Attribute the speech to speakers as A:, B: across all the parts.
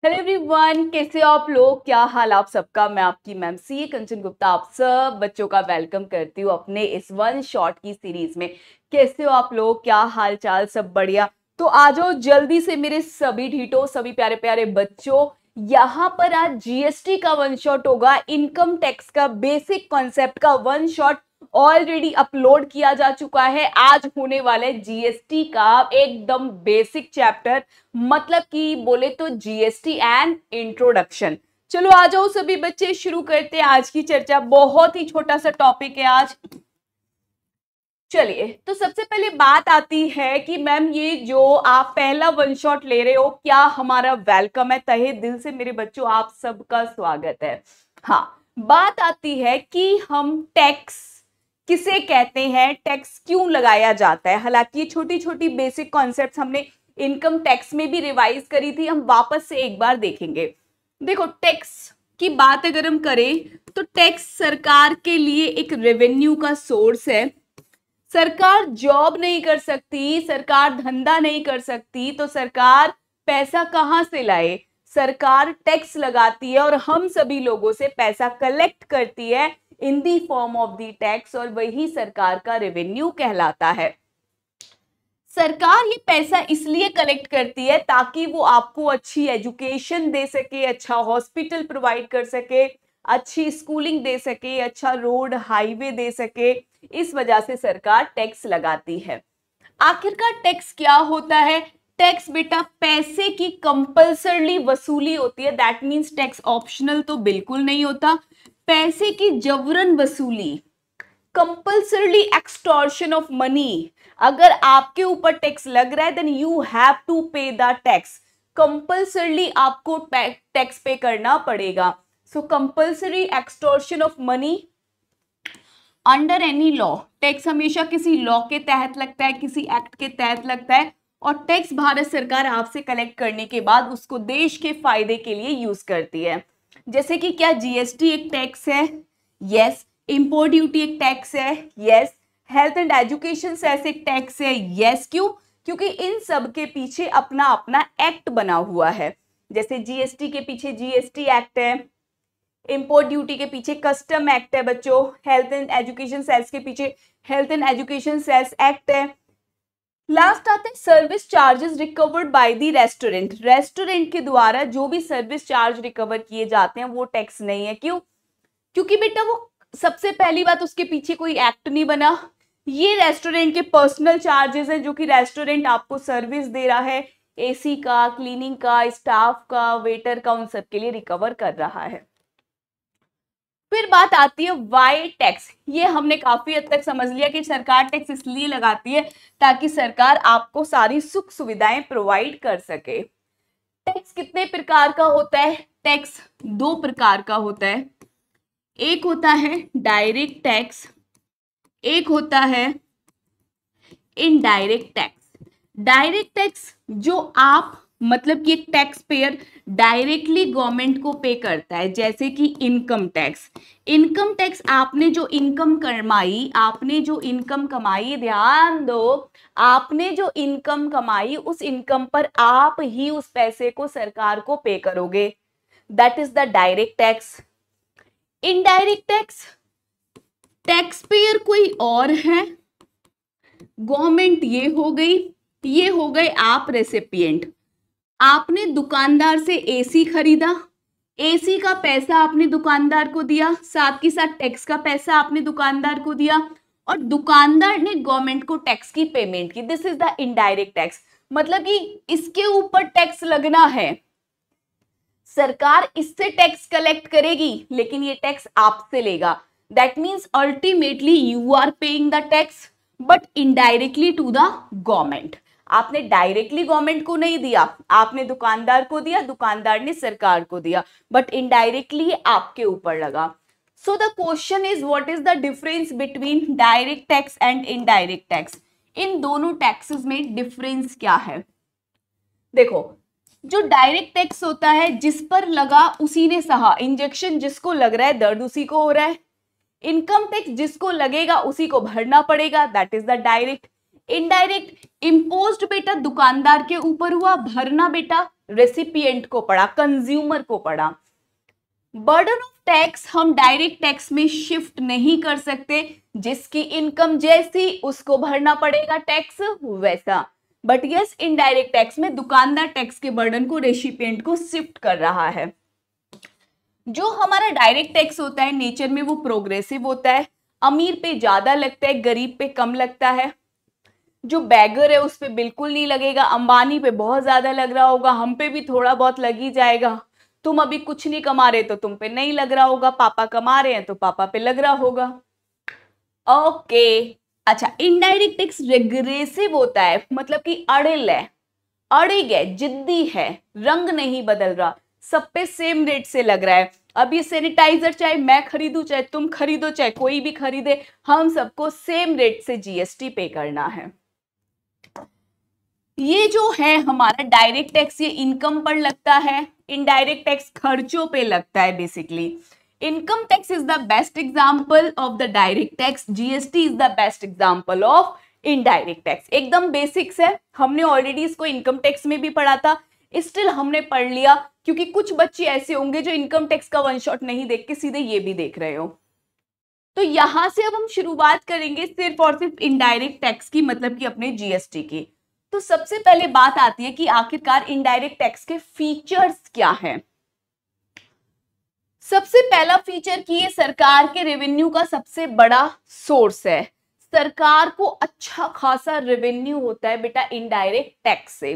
A: Hello everyone, कैसे हो आप लोग। क्या हाल आप सबका। मैं आपकी मैम सी कंचन गुप्ता आप सब बच्चों का वेलकम करती हूँ अपने इस वन शॉट की सीरीज में। कैसे हो आप लोग, क्या हाल चाल, सब बढ़िया। तो आ जाओ जल्दी से मेरे सभी ढीठों, सभी प्यारे प्यारे बच्चों। यहाँ पर आज जीएसटी का वन शॉट होगा, इनकम टैक्स का बेसिक कॉन्सेप्ट का वन शॉट ऑलरेडी अपलोड किया जा चुका है। आज होने वाले जीएसटी का एकदम बेसिक चैप्टर, मतलब कि बोले तो जीएसटी एंड इंट्रोडक्शन। चलो आ जाओ सभी बच्चे, शुरू करते हैं आज की चर्चा। बहुत ही छोटा सा टॉपिक है आज। चलिए, तो सबसे पहले बात आती है कि मैम ये जो आप पहला वन शॉट ले रहे हो, क्या हमारा वेलकम है। तहे दिल से मेरे बच्चों आप सबका स्वागत है। हाँ, बात आती है कि हम टैक्स किसे कहते हैं, टैक्स क्यों लगाया जाता है। हालांकि ये छोटी छोटी बेसिक कॉन्सेप्ट्स हमने इनकम टैक्स में भी रिवाइज करी थी, हम वापस से एक बार देखेंगे। देखो, टैक्स की बात अगर हम करें तो टैक्स सरकार के लिए एक रेवेन्यू का सोर्स है। सरकार जॉब नहीं कर सकती, सरकार धंधा नहीं कर सकती, तो सरकार पैसा कहां से लाए। सरकार टैक्स लगाती है और हम सभी लोगों से पैसा कलेक्ट करती है in the form of the tax, और वही सरकार का रेवेन्यू कहलाता है। सरकार ये पैसा इसलिए कलेक्ट करती है ताकि वो आपको अच्छी एजुकेशन दे सके, अच्छा हॉस्पिटल प्रोवाइड कर सके, अच्छी स्कूलिंग दे सके, अच्छा रोड हाईवे दे सके। इस वजह से सरकार टैक्स लगाती है। आखिरकार टैक्स क्या होता है। टैक्स बेटा पैसे की कंपल्सरली वसूली होती है। दैट मींस टैक्स ऑप्शनल तो बिल्कुल नहीं होता। पैसे की जबरन वसूली, कंपल्सरली एक्सटॉर्शन ऑफ मनी। अगर आपके ऊपर टैक्स लग रहा है then you have to pay the tax. Compulsorily आपको टैक्स पे करना पड़ेगा। So compulsory extortion of money under any law. Tax हमेशा किसी लॉ के तहत लगता है, किसी एक्ट के तहत लगता है, और टैक्स भारत सरकार आपसे कलेक्ट करने के बाद उसको देश के फायदे के लिए यूज करती है। जैसे कि क्या जीएसटी एक टैक्स है? यस। इंपोर्ट ड्यूटी एक टैक्स है? Yes. Health and education cess एक टैक्स है? यस। क्यों? क्योंकि इन सब के पीछे अपना अपना एक्ट बना हुआ है। जैसे जीएसटी के पीछे जीएसटी एक्ट है, इंपोर्ट ड्यूटी के पीछे कस्टम एक्ट है बच्चों, हेल्थ एंड एजुकेशन सेल्स के पीछे हेल्थ एंड एजुकेशन सेल्स एक्ट है। लास्ट आते हैं service charges recovered by the restaurant. Restaurant के द्वारा जो भी सर्विस चार्ज रिकवर किए जाते हैं वो टैक्स नहीं है। क्यों? क्योंकि बेटा वो सबसे पहली बात, उसके पीछे कोई एक्ट नहीं बना। ये रेस्टोरेंट के पर्सनल चार्जेस हैं जो कि रेस्टोरेंट आपको सर्विस दे रहा है, एसी का, क्लीनिंग का, स्टाफ का, वेटर का, उन सब के लिए रिकवर कर रहा है। फिर बात आती है वाई टैक्स। ये हमने काफी हद तक समझ लिया कि सरकार टैक्स इसलिए लगाती है ताकि सरकार आपको सारी सुख सुविधाएं प्रोवाइड कर सके। टैक्स कितने प्रकार का होता है? टैक्स दो प्रकार का होता है। एक होता है डायरेक्ट टैक्स, एक होता है इनडायरेक्ट टैक्स। डायरेक्ट टैक्स जो आप, मतलब कि एक टैक्स पेयर डायरेक्टली गवर्नमेंट को पे करता है, जैसे कि इनकम टैक्स। इनकम टैक्स आपने जो इनकम कमाई, आपने जो इनकम कमाई, ध्यान दो, आपने जो इनकम कमाई उस इनकम पर आप ही उस पैसे को सरकार को पे करोगे। That is the direct tax. Indirect tax, tax payer कोई और है, गवर्नमेंट ये हो गई, ये हो गए आप रेसिपिएंट। आपने दुकानदार से एसी खरीदा, एसी का पैसा आपने दुकानदार को दिया, साथ के साथ टैक्स का पैसा आपने दुकानदार को दिया, और दुकानदार ने गवर्नमेंट को टैक्स की पेमेंट की। This is the indirect tax. मतलब कि इसके ऊपर टैक्स लगना है, सरकार इससे टैक्स कलेक्ट करेगी लेकिन ये टैक्स आपसे लेगा। That means ultimately you are paying the tax but indirectly to the government. आपने डायरेक्टली गवर्नमेंट को नहीं दिया, आपने दुकानदार को दिया, दुकानदार ने सरकार को दिया, बट इनडायरेक्टली आपके ऊपर लगा। So the question is what is the difference between direct tax and indirect tax. इन दोनों टैक्सेस में डिफरेंस क्या है? देखो, जो डायरेक्ट टैक्स होता है जिस पर लगा उसी ने सहा, इंजेक्शन जिसको लग रहा है दर्द उसी को हो रहा है। इनकम टैक्स जिसको लगेगा उसी को भरना पड़ेगा, that is the direct. Indirect, imposed बेटा दुकानदार के ऊपर हुआ, भरना बेटा रेसिपिएंट को पढ़ा, कंज्यूमर को पढ़ा। बर्डन ऑफ टैक्स हम डायरेक्ट टैक्स में शिफ्ट नहीं कर सकते, जिसकी इनकम जैसी उसको भरना पड़ेगा टैक्स वैसा। बट यस, इनडायरेक्ट टैक्स में दुकानदार टैक्स के बर्डन को रेसिपिएंट को शिफ्ट कर रहा है। जो हमारा डायरेक्ट टैक्स होता है नेचर में वो प्रोग्रेसिव होता है, अमीर पे ज्यादा लगता है, गरीब पे कम लगता है। जो बैगर है उस पे बिल्कुल नहीं लगेगा, अंबानी पे बहुत ज्यादा लग रहा होगा, हम पे भी थोड़ा बहुत लग ही जाएगा। तुम अभी कुछ नहीं कमा रहे तो तुम पे नहीं लग रहा होगा, पापा कमा रहे हैं तो पापा पे लग रहा होगा। ओके अच्छा, इनडायरेक्ट टैक्स रेग्रेसिव होता है, मतलब कि अड़िल है, अड़िग है, जिद्दी है, रंग नहीं बदल रहा, सब पे सेम रेट से लग रहा है। अब ये सैनिटाइजर चाहे मैं खरीदूं चाहे तुम खरीदो चाहे कोई भी खरीदे, हम सबको सेम रेट से जीएसटी पे करना है। ये जो है हमारा डायरेक्ट टैक्स, ये इनकम पर लगता है, इनडायरेक्ट टैक्स खर्चों पे लगता है basically. Income tax is the best example of the direct tax, GST is the best example of indirect tax. एकदम बेसिक्स है, हमने ऑलरेडी इसको इनकम टैक्स में भी पढ़ा था, स्टिल हमने पढ़ लिया क्योंकि कुछ बच्चे ऐसे होंगे जो इनकम टैक्स का वन शॉट नहीं देख के सीधे ये भी देख रहे हो। तो यहां से अब हम शुरुआत करेंगे सिर्फ और सिर्फ इनडायरेक्ट टैक्स की, मतलब कि अपने जीएसटी की। तो सबसे पहले बात आती है कि आखिरकार इनडायरेक्ट टैक्स के फीचर्स क्या हैं। सबसे पहला फीचर कि ये सरकार के रेवेन्यू का सबसे बड़ा सोर्स है, सरकार को अच्छा खासा रेवेन्यू होता है बेटा इनडायरेक्ट टैक्स से।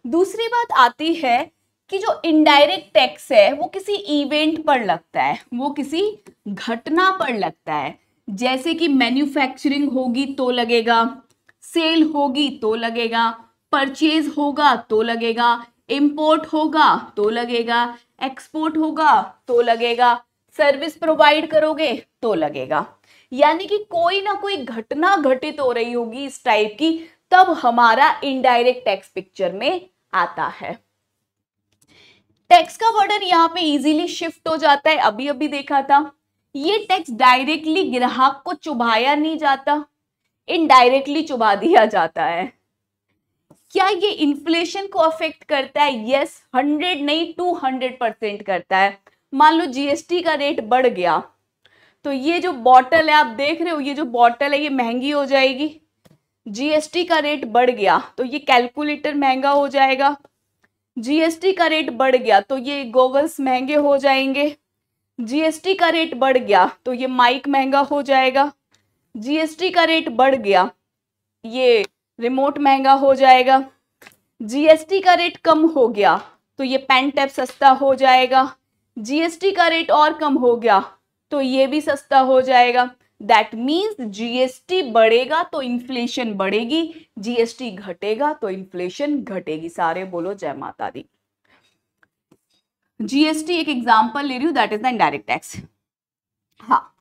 A: दूसरी बात आती है कि जो इनडायरेक्ट टैक्स है वो किसी इवेंट पर लगता है, वो किसी घटना पर लगता है। जैसे कि मैन्युफैक्चरिंग होगी तो लगेगा, सेल होगी तो लगेगा, परचेज होगा तो लगेगा, इंपोर्ट होगा तो लगेगा, एक्सपोर्ट होगा तो लगेगा, सर्विस प्रोवाइड करोगे तो लगेगा। यानी कि कोई ना कोई घटना घटित हो रही होगी इस टाइप की, तब हमारा इनडायरेक्ट टैक्स पिक्चर में आता है। टैक्स का बर्डन यहाँ पे इजीली शिफ्ट हो जाता है, अभी अभी देखा था। ये टैक्स डायरेक्टली ग्राहक को चुभाया नहीं जाता, इनडायरेक्टली चुभा दिया जाता है। क्या ये इन्फ्लेशन को अफेक्ट करता है? यस, 100 नहीं 200% करता है। मान लो जीएसटी का रेट बढ़ गया तो ये जो बॉटल है आप देख रहे हो, ये जो बॉटल है ये महंगी हो जाएगी। जीएसटी का रेट बढ़ गया तो ये कैलकुलेटर महंगा हो जाएगा, जीएसटी का रेट बढ़ गया तो ये गॉगल्स महंगे हो जाएंगे, जीएसटी का रेट बढ़ गया तो ये माइक महंगा हो जाएगा, जीएसटी का रेट बढ़ गया ये रिमोट महंगा हो जाएगा, जीएसटी का रेट कम हो गया तो ये पेन टैप सस्ता हो जाएगा, जीएसटी का रेट और कम हो गया तो ये भी सस्ता हो जाएगा। दैट मीन्स जीएसटी बढ़ेगा तो इन्फ्लेशन बढ़ेगी, जीएसटी घटेगा तो इन्फ्लेशन घटेगी। सारे बोलो जय माता दी। जीएसटी एक एग्जांपल ले रही हूं, that is the indirect tax. हाँ,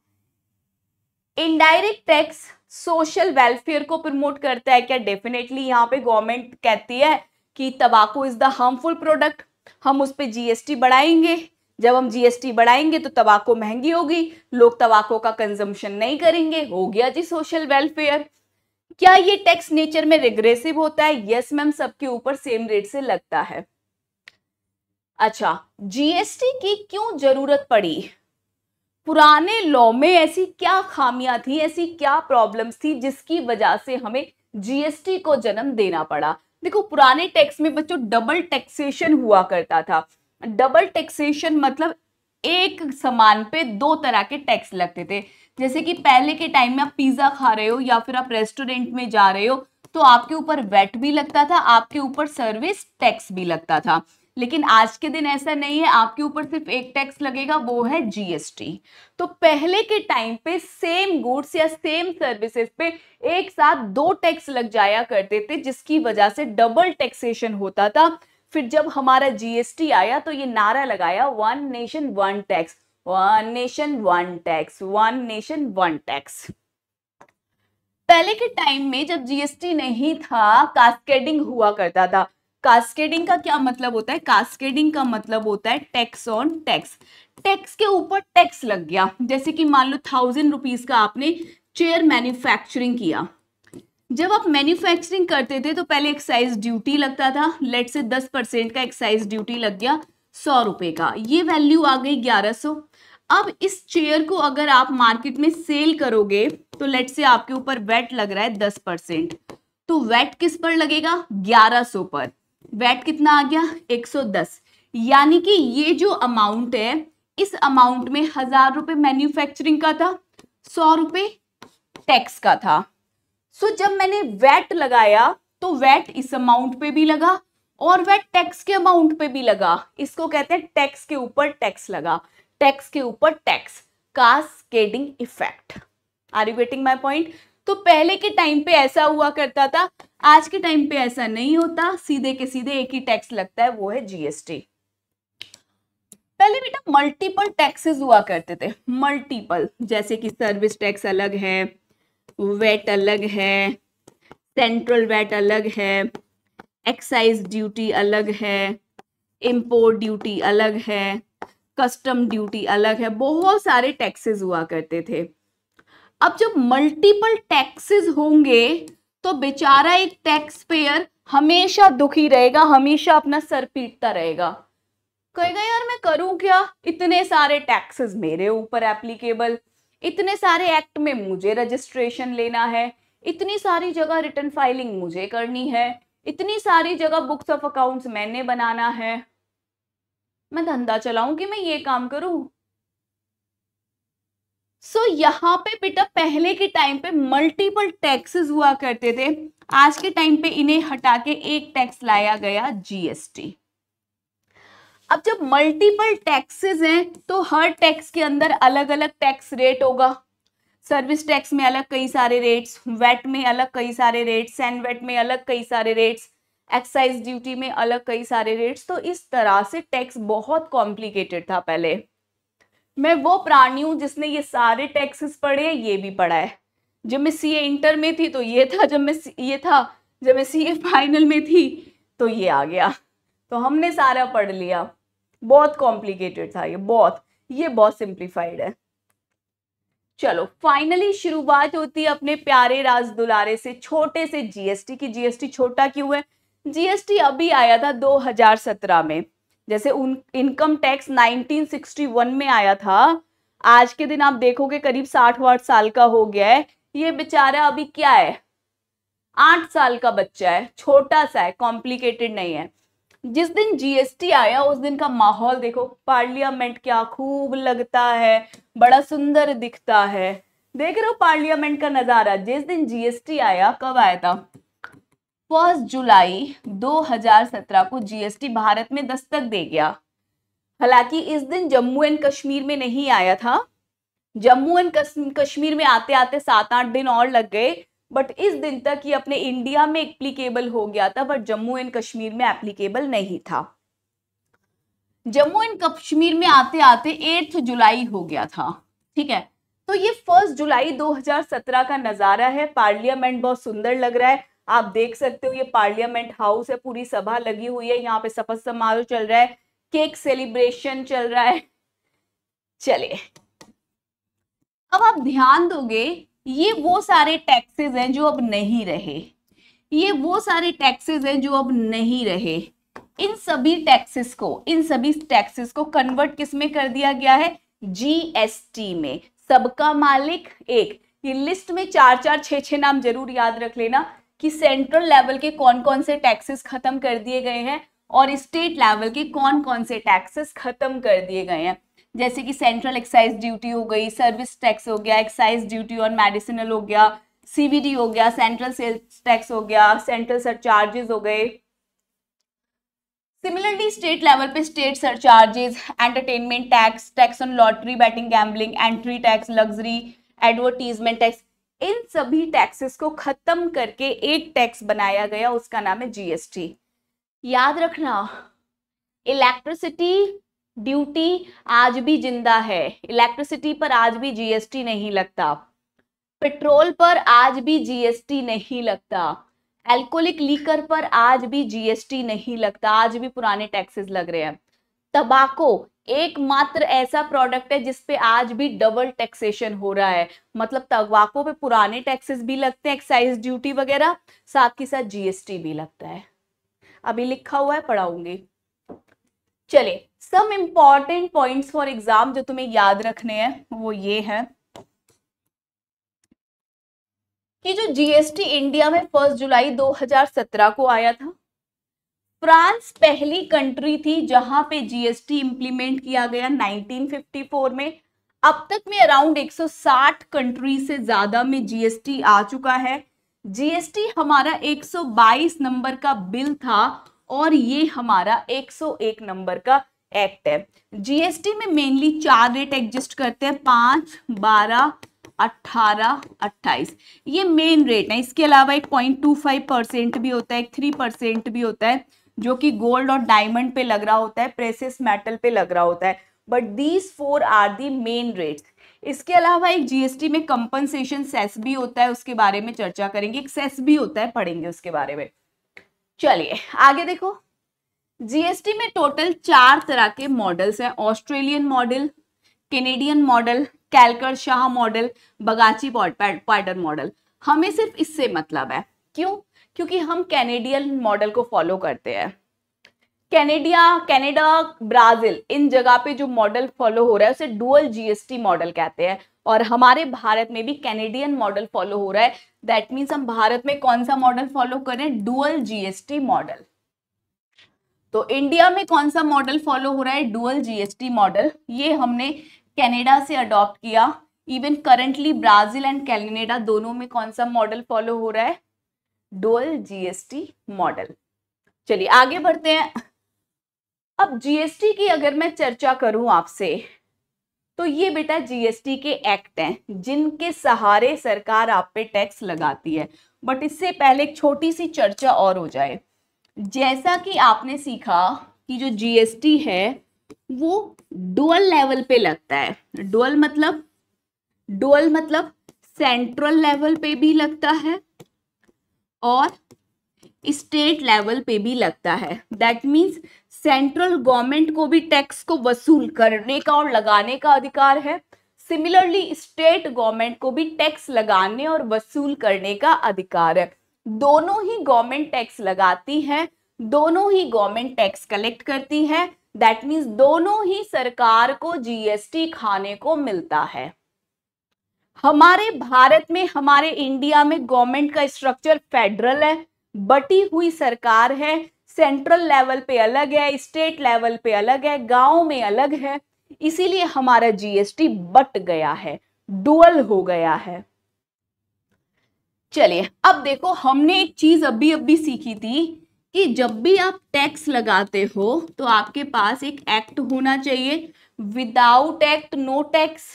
A: इनडायरेक्ट टैक्स सोशल वेलफेयर को प्रमोट करता है क्या? डेफिनेटली। यहाँ पे गवर्नमेंट कहती है कि तंबाकू इज द हार्मफुल प्रोडक्ट, हम उस पर जीएसटी बढ़ाएंगे। जब हम जीएसटी बढ़ाएंगे तो तंबाकू महंगी होगी, लोग तंबाकू का कंजम्पशन नहीं करेंगे, हो गया जी सोशल वेलफेयर। क्या ये टैक्स नेचर में रिग्रेसिव होता है? यस मैम, सबके ऊपर सेम रेट से लगता है। अच्छा, जीएसटी की क्यों जरूरत पड़ी? पुराने लॉ में ऐसी क्या खामियां थी, ऐसी क्या प्रॉब्लम्स थी जिसकी वजह से हमें जीएसटी को जन्म देना पड़ा? देखो, पुराने टैक्स में बच्चों डबल टैक्सेशन हुआ करता था। डबल टैक्सेशन मतलब एक सामान पे दो तरह के टैक्स लगते थे। जैसे कि पहले के टाइम में आप पिज्जा खा रहे हो या फिर आप रेस्टोरेंट में जा रहे हो तो आपके ऊपर वैट भी लगता था, आपके ऊपर सर्विस टैक्स भी लगता था। लेकिन आज के दिन ऐसा नहीं है, आपके ऊपर सिर्फ एक टैक्स लगेगा, वो है जीएसटी। तो पहले के टाइम पे सेम गुड्स या सेम सर्विसेज पे एक साथ दो टैक्स लग जाया करते थे, जिसकी वजह से डबल टैक्सेशन होता था। फिर जब हमारा जीएसटी आया तो ये नारा लगाया, one nation one tax, one nation one tax, one nation one tax. पहले के टाइम में जब जीएसटी नहीं था, कास्केडिंग हुआ करता था। कास्केडिंग का क्या मतलब होता है? कास्केडिंग का मतलब होता है टैक्स ऑन टैक्स। टैक्स के ऊपर टैक्स लग गया। जैसे कि मान लो 1000 रुपीज का आपने चेयर मैन्युफैक्चरिंग किया, जब आप मैन्युफैक्चरिंग करते थे तो पहले एक्साइज ड्यूटी लगता था, लेट से 10% का एक्साइज ड्यूटी लग गया 100 रुपए का, ये वैल्यू आ गई 1100। अब इस चेयर को अगर आप मार्केट में सेल करोगे तो लेट से आपके ऊपर वैट लग रहा है 10%, तो वैट किस पर लगेगा? 1100 पर। वैट कितना आ गया? 110। यानी कि ये जो अमाउंट है, इस अमाउंट में 1000 रुपए मैन्युफैक्चरिंग का था, 100 रुपए टैक्स का था। सो जब मैंने वैट लगाया तो वैट इस अमाउंट पे भी लगा और वैट टैक्स के अमाउंट पे भी लगा। इसको कहते हैं टैक्स के ऊपर टैक्स लगा, टैक्स के ऊपर tax, cascading effect. Are you getting my point? तो पहले के टाइम पे ऐसा हुआ करता था, आज के टाइम पे ऐसा नहीं होता, सीधे के सीधे एक ही टैक्स लगता है, वो है जीएसटी। पहले बेटा मल्टीपल टैक्सेस हुआ करते थे, मल्टीपल, जैसे कि सर्विस टैक्स अलग है, वैट अलग है, सेंट्रल वैट अलग है, एक्साइज ड्यूटी अलग है, इंपोर्ट ड्यूटी अलग है, कस्टम ड्यूटी अलग है, बहुत सारे टैक्सेस हुआ करते थे। अब जब मल्टीपल टैक्सेस होंगे तो बेचारा एक टैक्स पेयर हमेशा दुखी रहेगा, हमेशा अपना सर पीटता रहेगा, कहेगा यार मैं करूं क्या, इतने सारे टैक्सेस मेरे ऊपर एप्लीकेबल, इतने सारे एक्ट में मुझे रजिस्ट्रेशन लेना है, इतनी सारी जगह रिटर्न फाइलिंग मुझे करनी है, इतनी सारी जगह बुक्स ऑफ अकाउंट्स मैंने बनाना है, मैं धंधा चलाऊं कि मैं ये काम करूं। सो यहाँ पे बेटा पहले के टाइम पे मल्टीपल टैक्सेस हुआ करते थे, आज के टाइम पे इन्हें हटा के एक टैक्स लाया गया, जीएसटी। अब जब मल्टीपल टैक्सेस हैं तो हर टैक्स के अंदर अलग अलग टैक्स रेट होगा। सर्विस टैक्स में अलग कई सारे रेट्स, वैट में अलग कई सारे रेट्स, सैंड वैट में अलग कई सारे रेट्स, एक्साइज ड्यूटी में अलग कई सारे रेट्स। तो इस तरह से टैक्स बहुत कॉम्प्लिकेटेड था पहले। मैं वो प्राणी हूं जिसने ये सारे टैक्सेस पढ़े, ये भी पढ़ा है। जब मैं सीए इंटर में थी तो ये था, जब मैं सीए फाइनल में थी तो ये आ गया। तो हमने सारा पढ़ लिया, बहुत कॉम्प्लिकेटेड था ये बहुत सिंप्लीफाइड है। चलो फाइनली शुरुआत होती है अपने प्यारे राज दुलारे से, छोटे से जीएसटी की। जीएसटी छोटा क्यों है? जीएसटी अभी आया था 2017 में, जैसे इनकम टैक्स 1961 में आया था, आज के दिन आप देखोगे करीब 60 साल का हो गया है। ये बेचारा अभी क्या है, 8 साल का बच्चा है, छोटा सा है, कॉम्प्लिकेटेड नहीं है। जिस दिन जीएसटी आया उस दिन का माहौल देखो, पार्लियामेंट क्या खूब लगता है, बड़ा सुंदर दिखता है। देख रहे हो पार्लियामेंट का नजारा। जिस दिन जीएसटी आया, कब आया था? 1 जुलाई 2017 को जीएसटी भारत में दस्तक दे गया। हालांकि इस दिन जम्मू एंड कश्मीर में नहीं आया था, जम्मू एंड कश्मीर में आते आते 7-8 दिन और लग गए, बट इस दिन तक ये अपने इंडिया में एप्लीकेबल हो गया था, बट जम्मू एंड कश्मीर में एप्लीकेबल नहीं था। जम्मू एंड कश्मीर में आते आते 8 जुलाई हो गया था, ठीक है। तो ये 1 जुलाई 2017 का नजारा है। पार्लियामेंट बहुत सुंदर लग रहा है, आप देख सकते हो। ये पार्लियामेंट हाउस है, पूरी सभा लगी हुई है, यहाँ पे शपथ समारोह चल रहा है, केक सेलिब्रेशन चल रहा है। चलिए अब आप ध्यान दोगे, ये वो सारे टैक्सेस हैं जो अब नहीं रहे, ये वो सारे टैक्सेस हैं जो अब नहीं रहे। इन सभी टैक्सेस को कन्वर्ट किस में कर दिया गया है? जीएसटी में। सबका मालिक एक। ये लिस्ट में 4-4, 6-6 नाम जरूर याद रख लेना कि सेंट्रल लेवल के कौन कौन से टैक्सेस खत्म कर दिए गए हैं और स्टेट लेवल के कौन कौन से टैक्सेस खत्म कर दिए गए हैं। जैसे कि सेंट्रल एक्साइज ड्यूटी हो गई, सर्विस टैक्स हो गया, एक्साइज ड्यूटी ऑन मेडिसिनल हो गया, सीवीडी हो गया, सेंट्रल सेल्स टैक्स हो गया, सेंट्रल सरचार्जेस हो गए। सिमिलरली स्टेट लेवल पे state surcharges, entertainment tax, tax on lottery, betting, gambling, entry tax, luxury, advertisement tax, इन सभी टैक्सेस को खत्म करके एक टैक्स बनाया गया, उसका नाम है जीएसटी। याद रखना, इलेक्ट्रिसिटी ड्यूटी आज भी जिंदा है, इलेक्ट्रिसिटी पर आज भी जीएसटी नहीं लगता, पेट्रोल पर आज भी जीएसटी नहीं लगता, अल्कोहलिक लीकर पर आज भी जीएसटी नहीं लगता, आज भी पुराने टैक्सेस लग रहे हैं। तंबाकू एकमात्र ऐसा प्रोडक्ट है जिसपे आज भी डबल टैक्सेशन हो रहा है, मतलब तंबाकू पे पुराने टैक्सेस भी लगते हैं, एक्साइज ड्यूटी वगैरह, साथ के साथ जीएसटी भी लगता है। अभी लिखा हुआ है, पढ़ाऊंगी। चलिए, some important points for exam जो तुम्हें याद रखने हैं वो ये है कि जो जीएसटी इंडिया में 1 जुलाई 2017 को आया था। फ्रांस पहली कंट्री थी जहां पे जीएसटी इंप्लीमेंट किया गया 1954 में। अब तक में अराउंड 160 कंट्री से ज्यादा में जीएसटी आ चुका है। जीएसटी हमारा 122 नंबर का बिल था और ये हमारा 101 नंबर का एक्ट है। जीएसटी में मेनली 4 रेट एग्जिस्ट करते हैं, 5, 12, 18, 28, ये मेन रेट है। इसके अलावा एक 0.25% भी होता है, एक 3% भी होता है जो कि गोल्ड और डायमंड पे लग रहा होता है, प्रेसियस मेटल पे लग रहा होता है, but these 4 are the main rates. इसके अलावा एक जीएसटी में कंपनसेशन सेस भी होता है, उसके बारे में चर्चा करेंगे। एक सेस भी होता है, पढ़ेंगे उसके बारे में। चलिए आगे देखो, जीएसटी में टोटल 4 तरह के मॉडल्स हैं, Australian model, Canadian model, Kelkar Shah model, बगाची पार्टर मॉडल। हमें सिर्फ इससे मतलब है, क्यों? क्योंकि हम कैनेडियन मॉडल को फॉलो करते हैं। कनाडा, ब्राजील, इन जगह पे जो मॉडल फॉलो हो रहा है उसे डुअल जीएसटी मॉडल कहते हैं, और हमारे भारत में भी कैनेडियन मॉडल फॉलो हो रहा है। दैट मीन्स हम भारत में कौन सा मॉडल फॉलो करें? Dual GST model. तो इंडिया में कौन सा मॉडल फॉलो हो रहा है? Dual GST model. ये हमने कनाडा से अडॉप्ट किया। Even currently Brazil and Canada दोनों में कौन सा मॉडल फॉलो हो रहा है? Dual GST model. चलिए आगे बढ़ते हैं। अब जीएसटी की अगर मैं चर्चा करूं आपसे, तो ये बेटा जीएसटी के एक्ट हैं जिनके सहारे सरकार आप पे टैक्स लगाती है। बट इससे पहले एक छोटी सी चर्चा और हो जाए। जैसा कि आपने सीखा कि जो जीएसटी है वो डुअल लेवल पे लगता है। डुअल मतलब सेंट्रल लेवल पे भी लगता है और स्टेट लेवल पे भी लगता है। दैट मीन्स सेंट्रल गवर्नमेंट को भी टैक्स को वसूल करने का और लगाने का अधिकार है। सिमिलरली स्टेट गवर्नमेंट को भी टैक्स लगाने और वसूल करने का अधिकार है। दोनों ही गवर्नमेंट टैक्स लगाती है, दोनों ही गवर्नमेंट टैक्स कलेक्ट करती है। दैट मीन्स दोनों ही सरकार को जीएसटी खाने को मिलता है। हमारे भारत में, हमारे इंडिया में गवर्नमेंट का स्ट्रक्चर फेडरल है, बटी हुई सरकार है। सेंट्रल लेवल पे अलग है, स्टेट लेवल पे अलग है, गांव में अलग है। इसीलिए हमारा जीएसटी बट गया है, डुअल हो गया है। चलिए अब देखो, हमने एक चीज अभी सीखी थी कि जब भी आप टैक्स लगाते हो तो आपके पास एक एक्ट होना चाहिए, without act no tax.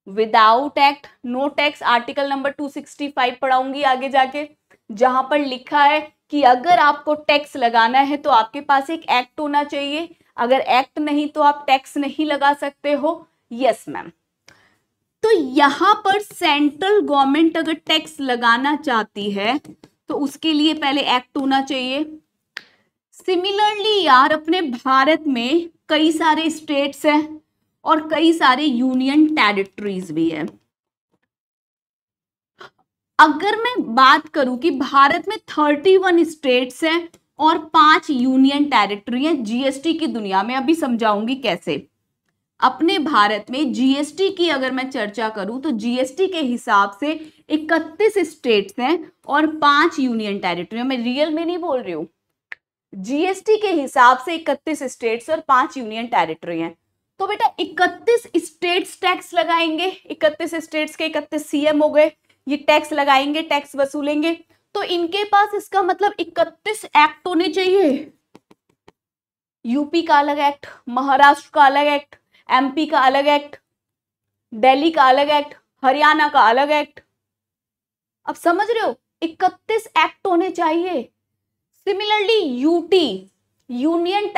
A: Without act no tax, article number 265 पढ़ाऊंगी आगे जाके, जहां पर लिखा है कि अगर आपको टैक्स लगाना है तो आपके पास एक एक्ट होना चाहिए। अगर एक्ट नहीं तो आप टैक्स नहीं लगा सकते हो। Yes ma'am. तो यहां पर सेंट्रल गवर्नमेंट अगर टैक्स लगाना चाहती है तो उसके लिए पहले एक्ट होना चाहिए। सिमिलरली यार, अपने भारत में कई सारे स्टेट्स हैं और कई सारे यूनियन टेरिटरीज भी है। अगर मैं बात करूं कि भारत में 31 स्टेट्स हैं और 5 यूनियन टेरिटरी हैं जीएसटी की दुनिया में, अभी समझाऊंगी कैसे। अपने भारत में जीएसटी की अगर मैं चर्चा करूं तो जीएसटी के हिसाब से 31 स्टेट्स हैं और 5 यूनियन टेरिटरी। मैं रियल में नहीं बोल रही हूं, जीएसटी के हिसाब से 31 स्टेट्स और 5 यूनियन टेरिटरी हैं। तो बेटा 31 स्टेट्स टैक्स लगाएंगे, 31 स्टेट्स के 31 सीएम हो गए, ये टैक्स लगाएंगे, टैक्स वसूलेंगे। तो इनके पास इसका मतलब 31 एक्ट होने चाहिए। यूपी का अलग एक्ट, महाराष्ट्र का अलग एक्ट, एमपी का अलग एक्ट, दिल्ली का अलग एक्ट, हरियाणा का अलग एक्ट। अब समझ रहे हो, 31 एक्ट होने चाहिए। सिमिलरली यूटी, यूनियन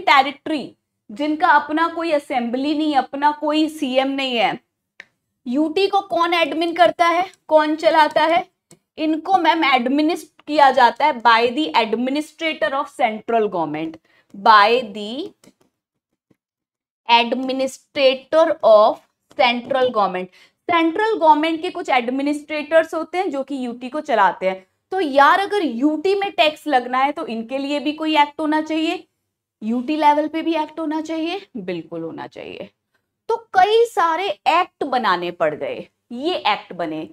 A: टेरिटरी जिनका अपना कोई असेंबली नहीं, अपना कोई सीएम नहीं है, यूटी को कौन एडमिन करता है, कौन चलाता है? इनको मैम किया जाता है by the administrator of central government, by the administrator of central government. Central government के कुछ एडमिनिस्ट्रेटर्स होते हैं जो कि यूटी को चलाते हैं। तो यार अगर यूटी में टैक्स लगना है तो इनके लिए भी कोई एक्ट होना चाहिए, यूटी लेवल पे भी एक्ट होना चाहिए, बिल्कुल होना चाहिए। तो कई सारे एक्ट बनाने पड़ गए, ये एक्ट बने।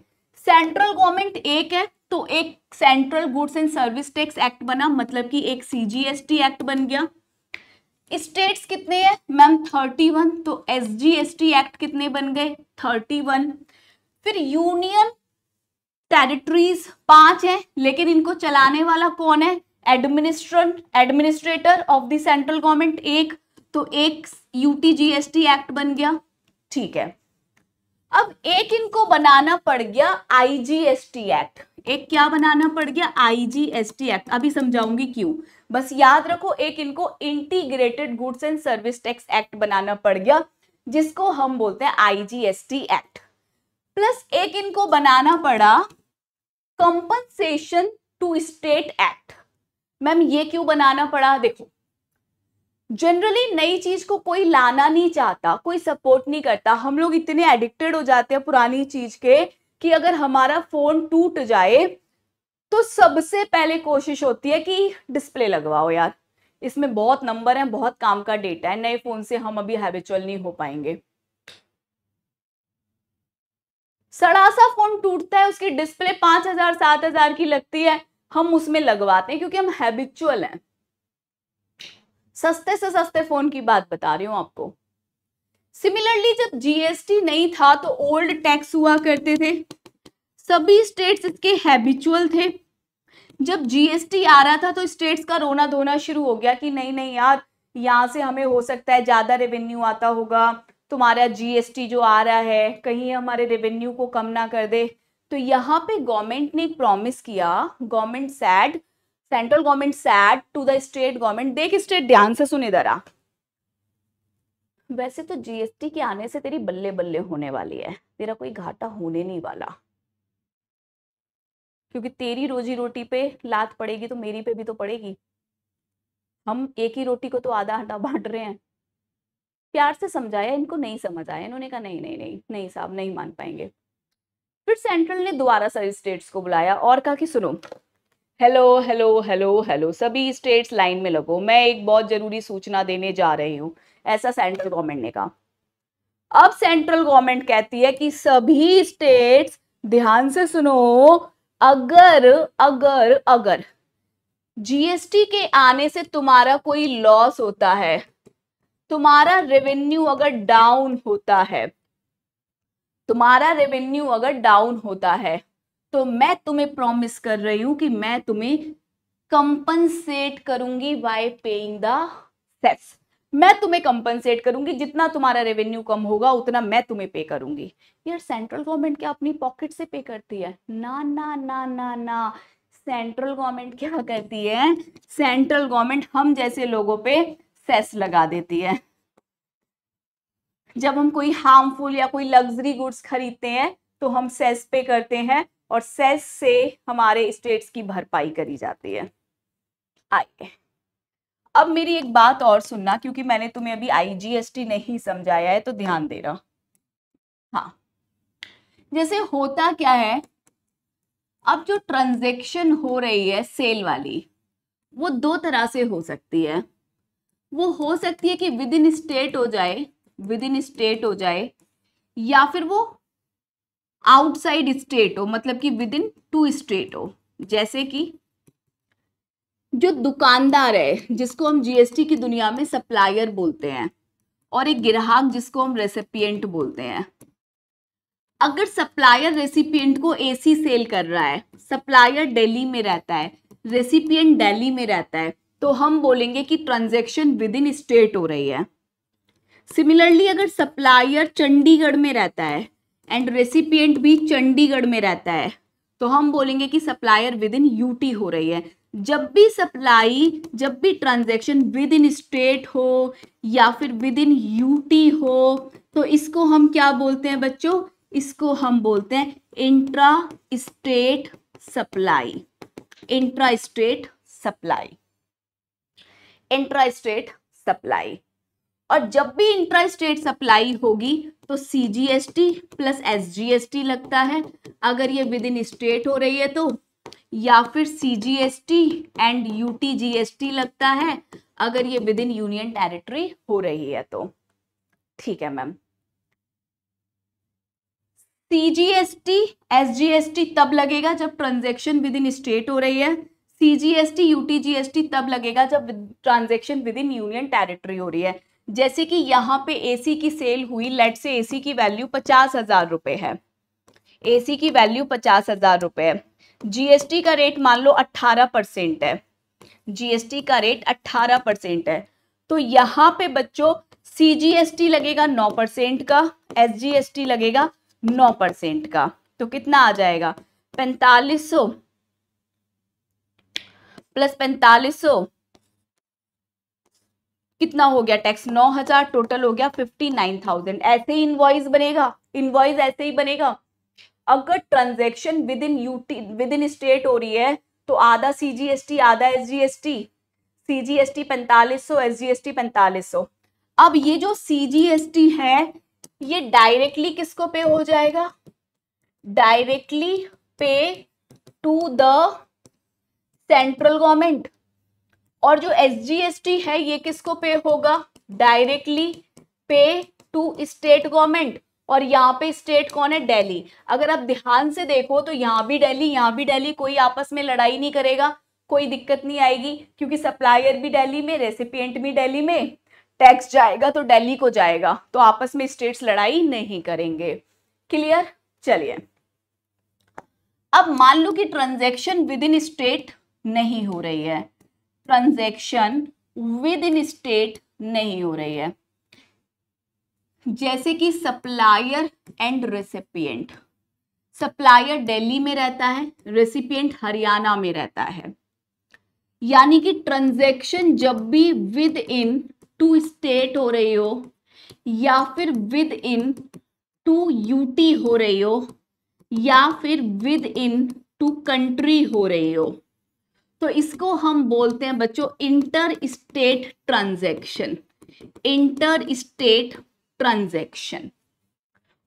A: सेंट्रल गवर्नमेंट एक है तो एक central goods and service tax act बना, मतलब कि एक सीजीएसटी एक्ट बन गया। स्टेट्स कितने हैं मैम 31, तो एसजीएसटी एक्ट कितने बन गए 31। फिर यूनियन टेरिटरीज 5 हैं, लेकिन इनको चलाने वाला कौन है, administrator of the central government एक, तो एक यूटीजीएसटी एक्ट बन गया, ठीक है। अब एक इनको बनाना पड़ गया आईजीएसटी एक्ट, एक क्या बनाना पड़ गया आईजीएसटी एक्ट, अभी समझाऊंगी क्यों। बस याद रखो एक इनको integrated goods and service tax act बनाना पड़ गया जिसको हम बोलते हैं आईजीएसटी एक्ट। प्लस एक इनको बनाना पड़ा compensation to state act. Ma'am ये क्यों बनाना पड़ा, देखो जनरली नई चीज को कोई लाना नहीं चाहता, कोई सपोर्ट नहीं करता। हम लोग इतने एडिक्टेड हो जाते हैं पुरानी चीज के कि अगर हमारा फोन टूट जाए तो सबसे पहले कोशिश होती है कि डिस्प्ले लगवाओ यार, इसमें बहुत नंबर है, बहुत काम का डेटा है, नए फोन से हम अभी हैबिचुअल नहीं हो पाएंगे। सड़ा सा फोन टूटता है, उसकी डिस्प्ले 5,000 7,000 की लगती है, हम उसमें लगवाते हैं क्योंकि हम हैबिचुअल हैं। सस्ते से सस्ते फोन की बात बता रही हूं आपको। सिमिलरली जब जीएसटी नहीं था तो ओल्ड टैक्स हुआ करते थे, सभी स्टेट्स इसके हैबिचुअल थे। जब जीएसटी आ रहा था तो स्टेट्स का रोना धोना शुरू हो गया कि नहीं नहीं यार, यहाँ से हमें हो सकता है ज्यादा रेवेन्यू आता होगा, तुम्हारा जीएसटी जो आ रहा है कहीं हमारे रेवेन्यू को कम ना कर दे। तो यहाँ पे गवर्नमेंट ने प्रॉमिस किया, central government said to the state government, देख स्टेट ध्यान से सुन इधर आ, वैसे तो जीएसटी के आने से तेरी बल्ले बल्ले होने वाली है, तेरा कोई घाटा होने नहीं वाला, क्योंकि तेरी रोजी रोटी पे लात पड़ेगी तो मेरी पे भी तो पड़ेगी। हम एक ही रोटी को तो आधा आधा बांट रहे हैं। प्यार से समझाया, इनको नहीं समझ आया, इन्होंने कहा नहीं नहीं नहीं नहीं साहब नहीं मान पाएंगे। फिर सेंट्रल ने दोबारा सारी स्टेट्स को बुलाया और कहा कि सुनो, हेलो हेलो हेलो हेलो सभी स्टेट्स लाइन में लगो, मैं एक बहुत जरूरी सूचना देने जा रही हूँ, ऐसा सेंट्रल गवर्नमेंट ने कहा। अब सेंट्रल गवर्नमेंट कहती है कि सभी स्टेट्स ध्यान से सुनो, अगर अगर अगर जीएसटी के आने से तुम्हारा कोई लॉस होता है, तुम्हारा रेवेन्यू अगर डाउन होता है, तुम्हारा रेवेन्यू अगर डाउन होता है, तो मैं तुम्हें प्रॉमिस कर रही हूं कि मैं तुम्हें कंपनसेट करूंगी बाय पेइंग द सेस। मैं तुम्हें कंपनसेट करूंगी, जितना तुम्हारा रेवेन्यू कम होगा उतना मैं तुम्हें पे करूंगी। यार सेंट्रल गवर्नमेंट क्या अपनी पॉकेट से पे करती है, ना ना ना ना ना, सेंट्रल गवर्नमेंट क्या करती है, सेंट्रल गवर्नमेंट हम जैसे लोगों पे सेस लगा देती है। जब हम कोई हार्मफुल या कोई लग्जरी गुड्स खरीदते हैं तो हम सेस पे करते हैं और सेस से हमारे स्टेट्स की भरपाई करी जाती है। आइए अब मेरी एक बात और सुनना, क्योंकि मैंने तुम्हें अभी आईजीएसटी नहीं समझाया है तो ध्यान दे रहा। हाँ, जैसे होता क्या है, अब जो ट्रांजैक्शन हो रही है सेल वाली, वो दो तरह से हो सकती है। वो हो सकती है कि विद इन स्टेट हो जाए, विद इन स्टेट हो जाए, या फिर वो आउटसाइड स्टेट हो, मतलब कि विद इन 2 स्टेट हो। जैसे कि जो दुकानदार है जिसको हम जीएसटी की दुनिया में सप्लायर बोलते हैं, और एक ग्राहक जिसको हम रेसिपिएंट बोलते हैं। अगर सप्लायर रेसिपिएंट को एसी सेल कर रहा है, सप्लायर दिल्ली में रहता है, रेसिपिएंट दिल्ली में रहता है, तो हम बोलेंगे कि ट्रांजैक्शन विद इन स्टेट हो रही है। सिमिलरली अगर सप्लायर चंडीगढ़ में रहता है एंड रेसिपिएंट भी चंडीगढ़ में रहता है, तो हम बोलेंगे कि सप्लायर विद इन यूटी हो रही है। जब भी ट्रांजैक्शन विद इन स्टेट हो या फिर विद इन यूटी हो, तो इसको हम क्या बोलते हैं बच्चों, इसको हम बोलते हैं intra state supply. Intra state supply, intra state supply. और जब भी इंट्रा स्टेट सप्लाई होगी तो सीजीएसटी प्लस एसजीएसटी लगता है अगर ये विद इन स्टेट हो रही है तो, या फिर सीजीएसटी एंड यूटीजीएसटी लगता है अगर ये विद इन यूनियन टेरिटरी हो रही है तो। ठीक है मैम। सीजीएसटी एसजीएसटी तब लगेगा जब ट्रांजैक्शन विद इन स्टेट हो रही है, सीजीएसटी यूटीजीएसटी तब लगेगा जब transaction with in union territory हो रही है। जैसे कि यहाँ पे एसी की सेल हुई, लेट से एसी की वैल्यू 50,000 रुपए है, एसी की वैल्यू 50,000 रुपए है, जीएसटी का रेट मान लो 18% है, जीएसटी का रेट 18% है, तो यहाँ पे बच्चों सीजीएसटी लगेगा 9% का, एसजीएसटी लगेगा 9% का, तो कितना आ जाएगा 4500 प्लस 4500 कितना हो गया टैक्स 9,000, टोटल हो गया 59,000। ऐसे ही इनवॉइस बनेगा, इनवॉइस ऐसे ही बनेगा। अगर ट्रांजैक्शन विद इन स्टेट हो रही है तो आधा सीजीएसटी आधा एसजीएसटी, सीजीएसटी 4500 एसजीएसटी 4500। अब ये जो सीजीएसटी है ये डायरेक्टली किसको पे हो जाएगा, directly pay to the central government, और जो एसजीएसटी है ये किसको पे होगा, directly pay to state government. और यहाँ पे स्टेट कौन है, दिल्ली। अगर आप ध्यान से देखो तो यहाँ भी दिल्ली यहाँ भी दिल्ली, कोई आपस में लड़ाई नहीं करेगा, कोई दिक्कत नहीं आएगी क्योंकि सप्लायर भी दिल्ली में, रेसिपिएंट भी दिल्ली में, टैक्स जाएगा तो दिल्ली को जाएगा, तो आपस में स्टेट्स लड़ाई नहीं करेंगे। क्लियर। चलिए अब मान लो कि ट्रांजैक्शन विद इन स्टेट नहीं हो रही है, ट्रांजैक्शन विद इन स्टेट नहीं हो रही है, जैसे कि supplier and recipient, supplier Delhi में रहता है, रेसिपिएंट हरियाणा में रहता है, यानी कि ट्रांजैक्शन जब भी विद इन टू स्टेट हो रही हो या फिर विद इन टू यूटी हो रही हो या फिर विद इन टू कंट्री हो रही हो तो इसको हम बोलते हैं बच्चों inter state transaction, inter state transaction.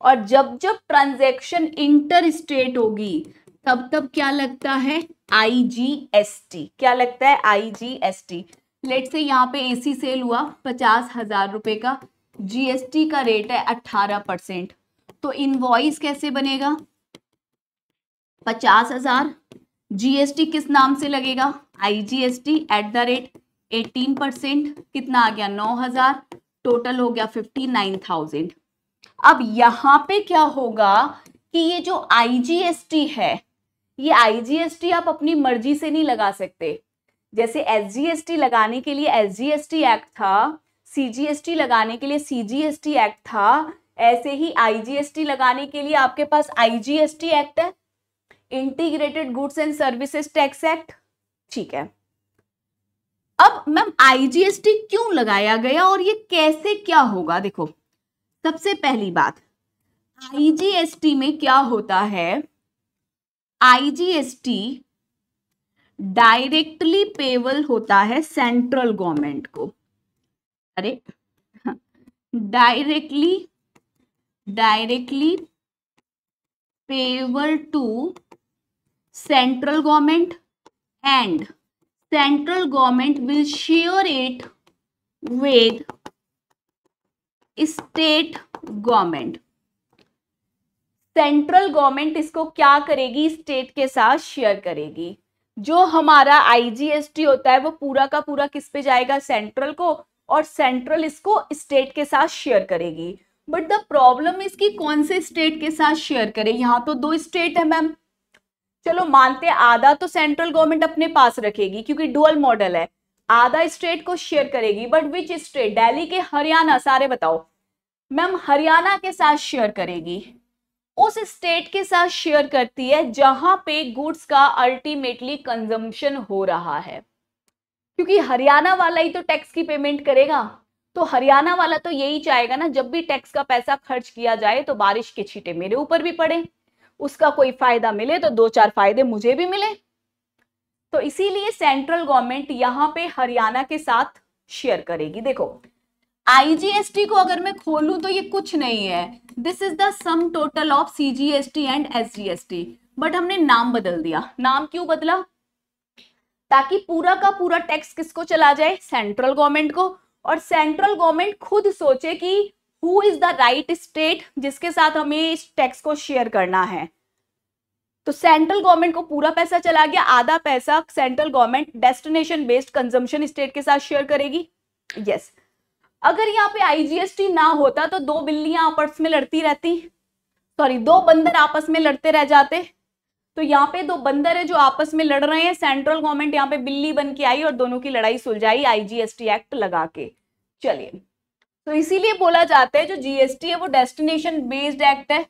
A: और जब जब ट्रांजैक्शन इंटर स्टेट होगी तब तब क्या लगता है, आईजीएसटी। क्या लगता है, आईजीएसटी। लेट से यहाँ पे एसी सेल हुआ 50,000 रुपए का, जीएसटी का रेट है 18%, तो इनवॉइस कैसे बनेगा, 50,000, जीएसटी किस नाम से लगेगा, आईजीएसटी एट द रेट 18%, कितना आ गया 9,000, टोटल हो गया 59,000। अब यहाँ पे क्या होगा कि ये जो आईजीएसटी है, ये आईजीएसटी आप अपनी मर्जी से नहीं लगा सकते। जैसे एसजीएसटी लगाने के लिए एसजीएसटी एक्ट था, सीजीएसटी लगाने के लिए सीजीएसटी एक्ट था, ऐसे ही आईजीएसटी लगाने के लिए आपके पास आईजीएसटी एक्ट है, integrated goods and services tax act. ठीक है। अब मैम आईजीएसटी क्यों लगाया गया और ये कैसे क्या होगा, देखो सबसे पहली बात आईजीएसटी में क्या होता है, आईजीएसटी डायरेक्टली पेबल होता है सेंट्रल गवर्नमेंट को, अरे directly payable to central government and central government will share it with state government। Central government इसको क्या करेगी, स्टेट के साथ शेयर करेगी। जो हमारा आईजीएसटी होता है वो पूरा का पूरा किस पे जाएगा, सेंट्रल को, और सेंट्रल इसको स्टेट के साथ शेयर करेगी। बट द प्रॉब्लम इसकी कौन से स्टेट के साथ शेयर करे, यहाँ तो 2 स्टेट है मैम। चलो मानते हैं आधा तो सेंट्रल गवर्नमेंट अपने पास रखेगी क्योंकि डुअल मॉडल है, आधा स्टेट को शेयर करेगी, बट विच स्टेट, दिल्ली के, हरियाणा, सारे बताओ। मैम हरियाणा के साथ शेयर करेगी, उस स्टेट के साथ शेयर करती है जहां पे गुड्स का अल्टीमेटली कंजम्पशन हो रहा है, क्योंकि हरियाणा वाला ही तो टैक्स की पेमेंट करेगा, तो हरियाणा वाला तो यही चाहेगा ना जब भी टैक्स का पैसा खर्च किया जाए तो बारिश के छींटे मेरे ऊपर भी पड़े, उसका कोई फायदा मिले तो 2-4 फायदे मुझे भी मिले। तो इसीलिए सेंट्रल गवर्नमेंट यहाँ पे हरियाणा के साथ शेयर करेगी। देखो आईजीएसटी को अगर मैं खोलूं तो ये कुछ नहीं है, this is the sum total of CGST and SGST, but हमने नाम बदल दिया। नाम क्यों बदला? ताकि पूरा का पूरा टैक्स किसको चला जाए? सेंट्रल गवर्नमेंट को, और सेंट्रल गवर्नमेंट खुद सोचे कि who is the right state जिसके साथ हमें इस टैक्स को शेयर करना है। तो सेंट्रल गवर्नमेंट को पूरा पैसा चला गया, आधा पैसा central government destination based consumption state के साथ शेयर करेगी। यस, अगर यहाँ पे आईजीएसटी ना होता तो दो बिल्लियां आपस में लड़ती रहती, सॉरी दो बंदर आपस में लड़ते रह जाते। तो यहाँ पे दो बंदर है जो आपस में लड़ रहे हैं, सेंट्रल गवर्नमेंट यहाँ पे बिल्ली बन के आई और दोनों की लड़ाई सुलझाई आईजीएसटी एक्ट लगा के। चलिए, तो इसीलिए बोला जाता है जो जीएसटी है वो डेस्टिनेशन बेस्ड एक्ट है।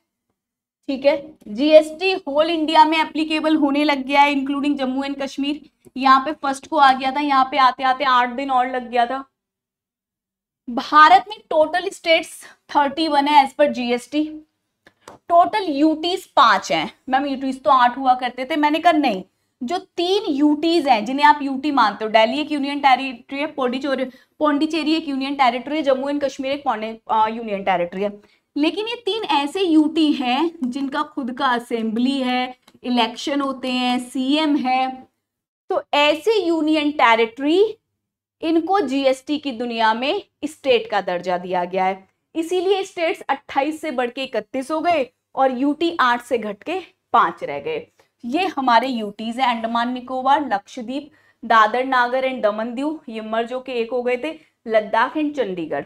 A: ठीक है, जीएसटी होल इंडिया में एप्लीकेबल होने लग गया है इंक्लूडिंग जम्मू एंड कश्मीर। यहाँ पे फर्स्ट को आ गया था, यहाँ पे आते आते 8 दिन और लग गया था। भारत में टोटल स्टेट्स 31 है as per GST. Total UTs 5 हैं। मैम यूटीज तो 8 हुआ करते थे, मैंने कहा नहीं, जो 3 यूटीज हैं जिन्हें आप यूटी मानते हो, दिल्ली एक यूनियन टेरिटरी है, पौंडीचेरी एक यूनियन टेरिटरी है, जम्मू एंड कश्मीर एक यूनियन टेरिटरी है। लेकिन ये 3 ऐसे यूटी हैं जिनका खुद का असेंबली है, इलेक्शन होते हैं, सीएम है। तो ऐसे यूनियन टेरिटरी, इनको जीएसटी की दुनिया में स्टेट का दर्जा दिया गया है। इसीलिए स्टेट्स 28 से बढ़ के 31 हो गए और यूटी 8 से घट के 5 रह गए। ये हमारे यूटीज है, अंडमान निकोबार, लक्षद्वीप, दादर नागर एंड दमन दीव, ये मर्ज के एक हो गए थे, Ladakh and Chandigarh.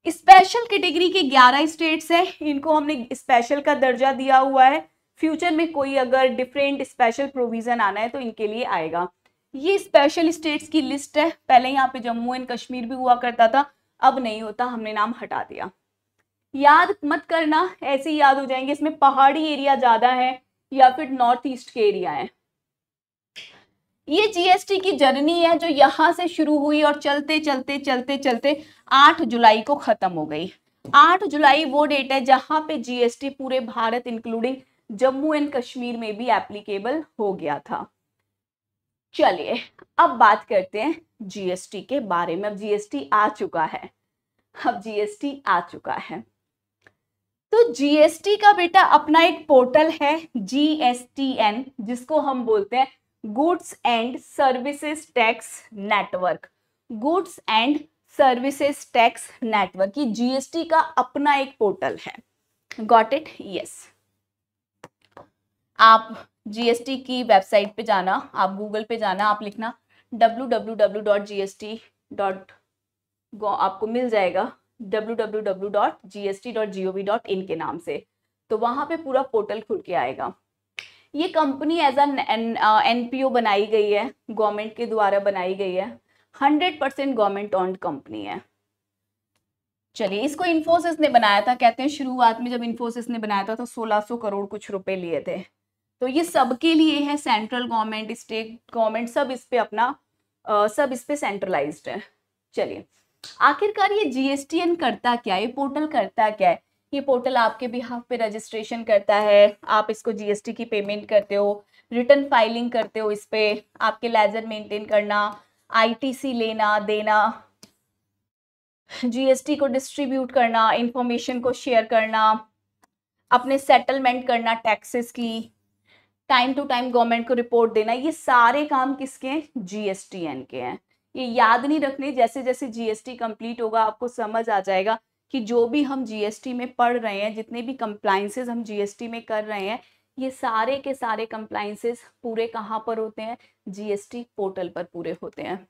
A: Special category के 11 स्टेट्स हैं, इनको हमने स्पेशल का दर्जा दिया हुआ है। फ्यूचर में कोई अगर डिफरेंट स्पेशल प्रोविजन आना है तो इनके लिए आएगा। ये स्पेशल स्टेट्स की लिस्ट है। पहले यहाँ पे जम्मू एंड कश्मीर भी हुआ करता था, अब नहीं होता, हमने नाम हटा दिया। याद मत करना, ऐसे ही याद हो जाएंगे। इसमें पहाड़ी एरिया ज्यादा है या फिर नॉर्थ ईस्ट के एरिया है। ये जीएसटी की जर्नी है जो यहां से शुरू हुई और चलते चलते चलते चलते 8 जुलाई को खत्म हो गई। 8 जुलाई वो डेट है जहां पे जीएसटी पूरे भारत इंक्लूडिंग जम्मू एंड कश्मीर में भी एप्लीकेबल हो गया था। चलिए अब बात करते हैं जीएसटी के बारे में। अब जीएसटी आ चुका है, तो जीएसटी का बेटा अपना एक पोर्टल है जीएसटीएन, जिसको हम बोलते हैं goods and services tax network. Goods and services tax network, ये जीएसटी का अपना एक पोर्टल है। Got it? यस। आप जीएसटी की वेबसाइट पे जाना, आप गूगल पे जाना, आप लिखना www.gst. आपको मिल जाएगा www.gst.gov.in के नाम से। तो वहां पे पूरा पोर्टल खुल के आएगा। ये कंपनी एज एनपीओ बनाई गई है, गवर्नमेंट के द्वारा बनाई गई है, 100% गवर्नमेंट ओन्ड कंपनी है। चलिए, इसको इन्फोसिस ने बनाया था। कहते हैं शुरुआत में जब इन्फोसिस ने बनाया था तो 1600 करोड़ कुछ रुपए लिए थे। तो ये सबके लिए है, सेंट्रल गवर्नमेंट, स्टेट गवर्नमेंट, सब इस पे अपना सब इस पे सेंट्रलाइज्ड है। चलिए, आखिरकार ये जीएसटीएन करता क्या है, ये पोर्टल करता क्या है? ये पोर्टल आपके बिहाफ पे रजिस्ट्रेशन करता है, आप इसको जीएसटी की पेमेंट करते हो, रिटर्न फाइलिंग करते हो, इस पे आपके लेजर मेंटेन करना, आईटीसी लेना देना, जीएसटी को डिस्ट्रीब्यूट करना, इंफॉर्मेशन को शेयर करना, अपने सेटलमेंट करना टैक्सेस की, टाइम टू टाइम गवर्नमेंट को रिपोर्ट देना, ये सारे काम किसके हैं? जीएसटीएन के हैं। ये याद नहीं रखने, जैसे जैसे जीएसटी कंप्लीट होगा आपको समझ आ जाएगा कि जो भी हम जीएसटी में पढ़ रहे हैं, जितने भी कंप्लाइंसेस हम जीएसटी में कर रहे हैं, ये सारे के सारे कंप्लाइंसेस पूरे कहाँ पर होते हैं? जीएसटी पोर्टल पर पूरे होते हैं।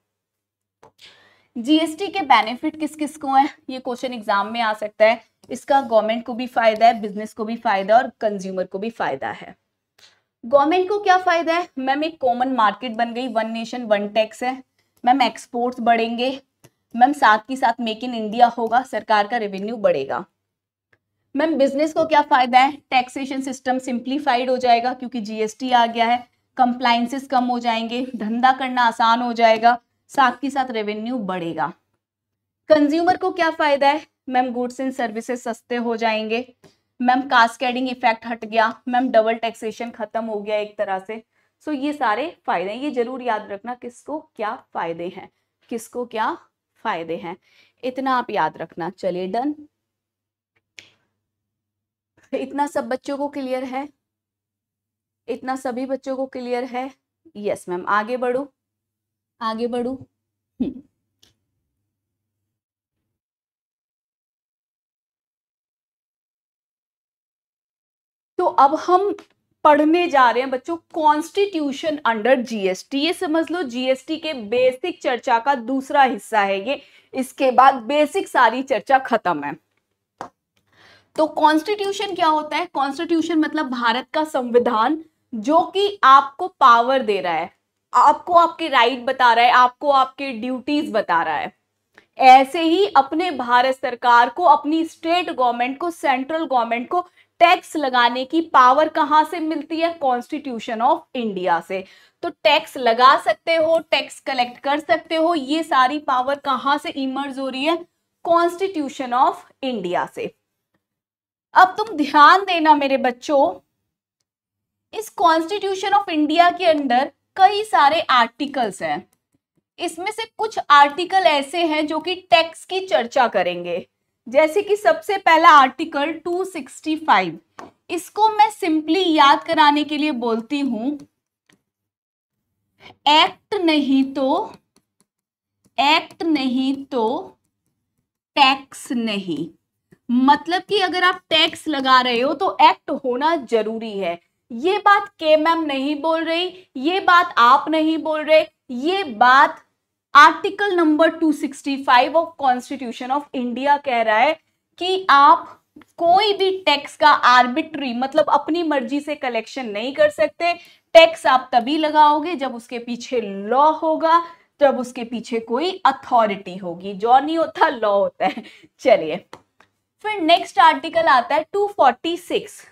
A: जीएसटी के बेनिफिट किस किस को है? ये क्वेश्चन एग्जाम में आ सकता है। इसका गवर्नमेंट को भी फायदा है, बिजनेस को भी फायदा है और कंज्यूमर को भी फायदा है। गवर्नमेंट को क्या फायदा है? मैम एक कॉमन मार्केट बन गई, वन नेशन वन टैक्स है। मैम एक्सपोर्ट्स बढ़ेंगे। मैम साथ ही साथ मेक इन इंडिया होगा, सरकार का रेवेन्यू बढ़ेगा। मैम बिजनेस को क्या फायदा है? टैक्सेशन सिस्टम सिंप्लीफाइड हो जाएगा क्योंकि जीएसटी आ गया है, कंप्लाइंसेस कम हो जाएंगे, धंधा करना आसान हो जाएगा, साथ ही साथ रेवेन्यू बढ़ेगा। कंज्यूमर को क्या फायदा है? मैम गुड्स एंड सर्विसेज सस्ते हो जाएंगे। मैम कास्केडिंग इफेक्ट हट गया। मैम डबल टैक्सेशन खत्म हो गया एक तरह से। सो ये सारे फायदे हैं, ये जरूर याद रखना किसको क्या फायदे हैं, किसको क्या फायदे हैं, इतना आप याद रखना। चलिए डन, इतना सब बच्चों को क्लियर है, इतना सभी बच्चों को क्लियर है? यस मैम, आगे बढ़ू, आगे बढ़ू। तो अब हम पढ़ने जा रहे हैं बच्चों कॉन्स्टिट्यूशन अंडर जीएसटी। ये समझ लो जीएसटी के बेसिक चर्चा का दूसरा हिस्सा है ये, इसके बाद बेसिक सारी चर्चा खत्म है। तो कॉन्स्टिट्यूशन क्या होता है? कॉन्स्टिट्यूशन मतलब भारत का संविधान, जो कि आपको पावर दे रहा है, आपको आपके राइट बता रहा है, आपको आपके ड्यूटीज बता रहा है। ऐसे ही अपने भारत सरकार को, अपनी स्टेट गवर्नमेंट को, सेंट्रल गवर्नमेंट को टैक्स लगाने की पावर कहां से मिलती है? कॉन्स्टिट्यूशन ऑफ इंडिया से। तो टैक्स लगा सकते हो, टैक्स कलेक्ट कर सकते हो, ये सारी पावर कहां से इमर्ज हो रही है? कॉन्स्टिट्यूशन ऑफ इंडिया से। अब तुम ध्यान देना मेरे बच्चों, इस कॉन्स्टिट्यूशन ऑफ इंडिया के अंदर कई सारे आर्टिकल्स हैं। इसमें से कुछ आर्टिकल ऐसे हैं जो कि टैक्स की चर्चा करेंगे, जैसे कि सबसे पहला आर्टिकल 265, इसको मैं सिंपली याद कराने के लिए बोलती हूं, एक्ट नहीं तो टैक्स नहीं। मतलब कि अगर आप टैक्स लगा रहे हो तो एक्ट होना जरूरी है। ये बात के मैम नहीं बोल रही, ये बात आप नहीं बोल रहे, ये बात article number 265 of constitution of India कह रहा है कि आप कोई भी टैक्स का आर्बिट्री मतलब अपनी मर्जी से कलेक्शन नहीं कर सकते। टैक्स आप तभी लगाओगे जब उसके पीछे लॉ होगा, जब उसके पीछे कोई अथॉरिटी होगी। जॉ नहीं होता, लॉ होता है। चलिए फिर नेक्स्ट आर्टिकल आता है 246।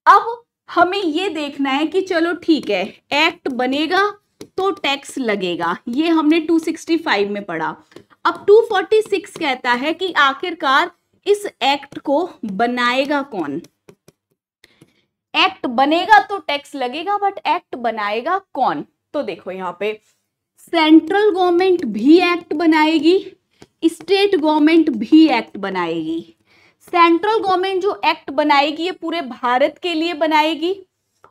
A: अब हमें ये देखना है कि चलो ठीक है, एक्ट बनेगा तो टैक्स लगेगा, ये हमने 265 में पढ़ा। अब 246 कहता है कि आखिरकार इस एक्ट को बनाएगा कौन? एक्ट बनेगा तो टैक्स लगेगा, बट एक्ट बनाएगा कौन? तो देखो यहाँ पे सेंट्रल गवर्नमेंट भी एक्ट बनाएगी, स्टेट गवर्नमेंट भी एक्ट बनाएगी। सेंट्रल गवर्नमेंट जो एक्ट बनाएगी ये पूरे भारत के लिए बनाएगी,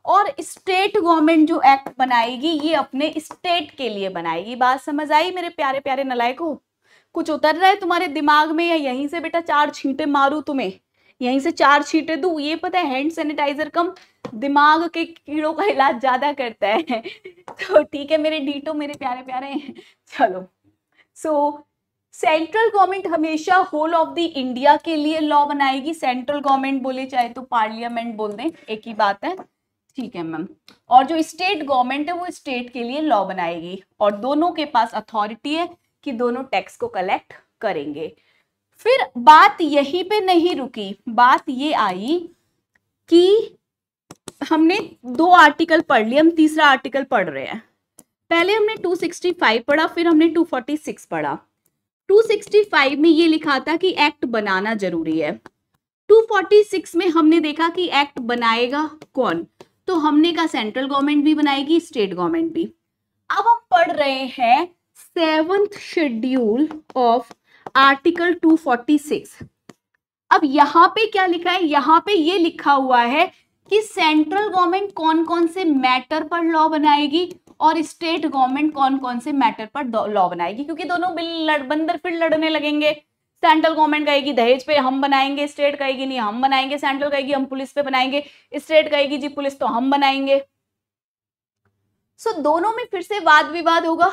A: और स्टेट गवर्नमेंट जो एक्ट बनाएगी ये अपने स्टेट के लिए बनाएगी। बात समझ आई मेरे प्यारे प्यारे नलायकों? कुछ उतर रहा है तुम्हारे दिमाग में, या यहीं से बेटा 4 छींटे मारूं तुम्हें, यहीं से 4 छींटे दूं? ये पता है हैंड सैनिटाइजर कम दिमाग के कीड़ों का इलाज ज्यादा करता है। तो ठीक है मेरे डीटो, मेरे प्यारे प्यारे। चलो, सो सेंट्रल गवर्नमेंट हमेशा होल ऑफ द इंडिया के लिए लॉ बनाएगी। सेंट्रल गवर्नमेंट बोले चाहे तो पार्लियामेंट बोल दें, एक ही बात है, ठीक है मैम। और जो स्टेट गवर्नमेंट है वो स्टेट के लिए लॉ बनाएगी, और दोनों के पास अथॉरिटी है कि दोनों टैक्स को कलेक्ट करेंगे। फिर बात यहीं पे नहीं रुकी, बात ये आई कि हमने 2 आर्टिकल पढ़ लिए, हम तीसरा आर्टिकल पढ़ रहे हैं। पहले हमने 265 पढ़ा, फिर हमने 246 पढ़ा। 265 में ये लिखा था कि एक्ट बनाना जरूरी है। 246 में हमने देखा कि एक्ट बनाएगा कौन, तो हमने कहा सेंट्रल गवर्नमेंट भी बनाएगी, स्टेट गवर्नमेंट भी। अब हम पढ़ रहे हैं 7th शेड्यूल ऑफ आर्टिकल 246। अब यहां पे क्या लिखा है? यहां पे ये लिखा हुआ है कि सेंट्रल गवर्नमेंट कौन कौन से मैटर पर लॉ बनाएगी और स्टेट गवर्नमेंट कौन कौन से मैटर पर लॉ बनाएगी, क्योंकि दोनों बंदर फिर लड़ने लगेंगे। सेंट्रल गवर्नमेंट कहेगी दहेज पे हम बनाएंगे, स्टेट कहेगी नहीं हम बनाएंगे, सेंट्रल कहेगी हम पुलिस पे बनाएंगे, स्टेट कहेगी जी पुलिस तो हम बनाएंगे। सो दोनों में फिर से वाद विवाद होगा।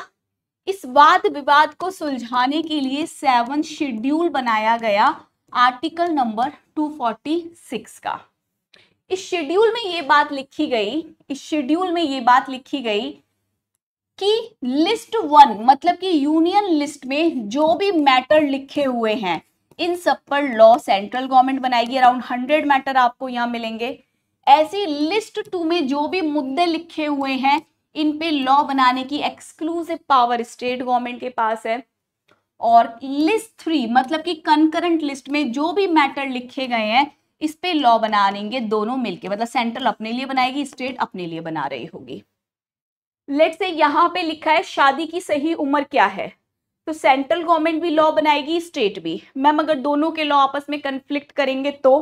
A: इस वाद विवाद को सुलझाने के लिए 7 शेड्यूल बनाया गया आर्टिकल नंबर 246 का। इस शेड्यूल में ये बात लिखी गई, इस शेड्यूल में ये बात लिखी गई कि लिस्ट 1 मतलब कि यूनियन लिस्ट में जो भी मैटर लिखे हुए हैं इन सब पर लॉ सेंट्रल गवर्नमेंट बनाएगी। अराउंड 100 मैटर आपको यहाँ मिलेंगे। ऐसी लिस्ट 2 में जो भी मुद्दे लिखे हुए हैं इन पे लॉ बनाने की एक्सक्लूसिव पावर स्टेट गवर्नमेंट के पास है। और लिस्ट 3 मतलब कि कंकरेंट लिस्ट में जो भी मैटर लिखे गए हैं इस पे लॉ बनाएंगे दोनों मिलके, मतलब सेंट्रल अपने लिए बनाएगी, स्टेट अपने लिए बना रही होगी। लेट्स से यहाँ पे लिखा है शादी की सही उम्र क्या है, तो सेंट्रल गवर्नमेंट भी लॉ बनाएगी, स्टेट भी। मैम अगर दोनों के लॉ आपस में कन्फ्लिक्ट करेंगे तो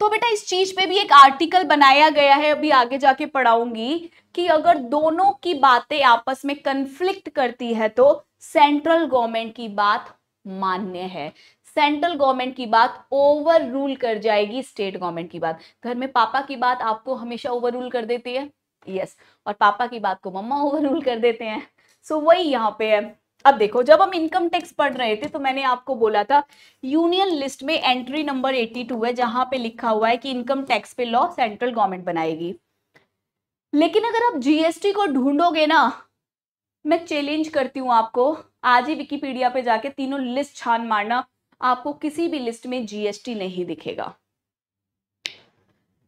A: बेटा इस चीज पे भी एक आर्टिकल बनाया गया है, अभी आगे जाके पढ़ाऊंगी, कि अगर दोनों की बातें आपस में कन्फ्लिक्ट करती है तो सेंट्रल गवर्नमेंट की बात मान्य है, सेंट्रल गवर्नमेंट की बात ओवर रूल कर जाएगी स्टेट गवर्नमेंट की बात। घर में पापा की बात आपको हमेशा ओवर रूल कर देती है, यस, और पापा की बात को मम्मा ओवर रूल कर देते हैं। सो वही यहाँ पे है। अब देखो, जब हम इनकम टैक्स पढ़ रहे थे तो मैंने आपको बोला था यूनियन लिस्ट में एंट्री नंबर 82 है, जहां पे लिखा हुआ है कि इनकम टैक्स पे लॉ सेंट्रल गवर्नमेंट बनाएगी। लेकिन अगर आप जीएसटी को ढूंढोगे ना, मैं चैलेंज करती हूँ आपको, आज ही विकिपीडिया पे जाके तीनों लिस्ट छान मारना, आपको किसी भी लिस्ट में जीएसटी नहीं दिखेगा।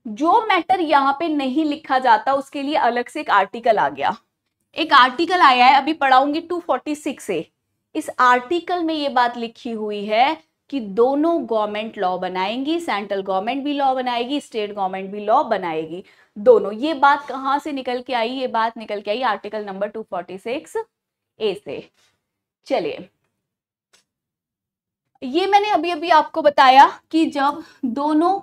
A: जो मैटर यहाँ पे नहीं लिखा जाता उसके लिए अलग से एक आर्टिकल आ गया, एक आर्टिकल आया है, अभी पढ़ाऊंगी 246 से। इस आर्टिकल में ये बात लिखी हुई है कि दोनों गवर्नमेंट लॉ बनाएंगी, सेंट्रल गवर्नमेंट भी लॉ बनाएगी, स्टेट गवर्नमेंट भी लॉ बनाएगी, दोनों। ये बात कहां से निकल के आई? ये बात निकल के आई आर्टिकल नंबर 246 ए से। चलिए, ये मैंने अभी अभी आपको बताया कि जब दोनों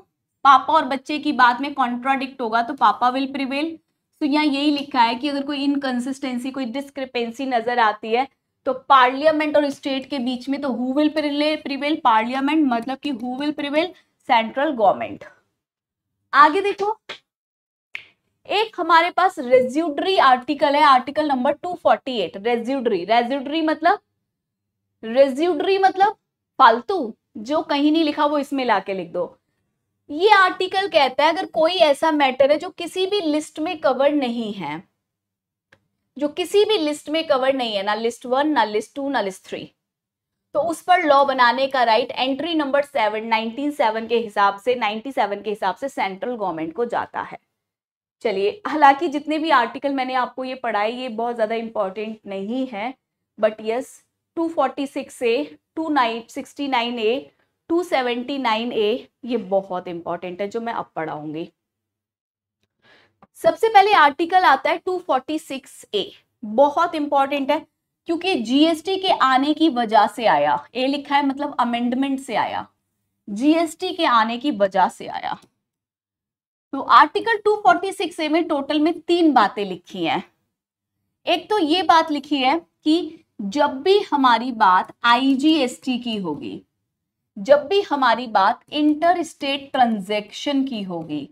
A: पापा और बच्चे की बात में कॉन्ट्राडिक्ट होगा तो पापा विल प्रिवेल। तो यहाँ यही लिखा है कि अगर कोई इनकंसिस्टेंसी, कोई डिस्क्रिपेंसी नजर आती है तो पार्लियामेंट और स्टेट के बीच में, तो हु विल प्रिवेल? पार्लियामेंट, मतलब कि who will prevail? Central government. आगे देखो, एक हमारे पास रेज्यूडरी आर्टिकल है, आर्टिकल नंबर 248। रेज्यूडरी मतलब फालतू, जो कहीं नहीं लिखा वो इसमें लाके लिख दो। ये आर्टिकल कहता है अगर कोई ऐसा मैटर है जो किसी भी लिस्ट में कवर नहीं है, जो किसी भी लिस्ट में कवर नहीं है, ना लिस्ट 1, ना लिस्ट 2, ना लिस्ट 3, तो उस पर लॉ बनाने का राइट एंट्री नंबर 97 के हिसाब से, 97 के हिसाब से सेंट्रल गवर्नमेंट को जाता है। चलिए, हालांकि जितने भी आर्टिकल मैंने आपको ये पढ़ाए ये बहुत ज्यादा इंपॉर्टेंट नहीं है, बट यस 246 से 269A 279A ये बहुत इंपॉर्टेंट है, जो मैं अब पढ़ाऊंगी। सबसे पहले आर्टिकल आता है 246A, बहुत इंपॉर्टेंट है क्योंकि जीएसटी के आने की वजह से आया। ए लिखा है मतलब अमेंडमेंट से आया, जीएसटी के आने की वजह से आया। तो आर्टिकल 246A में टोटल में 3 बातें लिखी हैं। एक तो ये बात लिखी है कि जब भी हमारी बात आईजीएसटी की होगी, जब भी हमारी बात इंटर स्टेट ट्रांजैक्शन की होगी,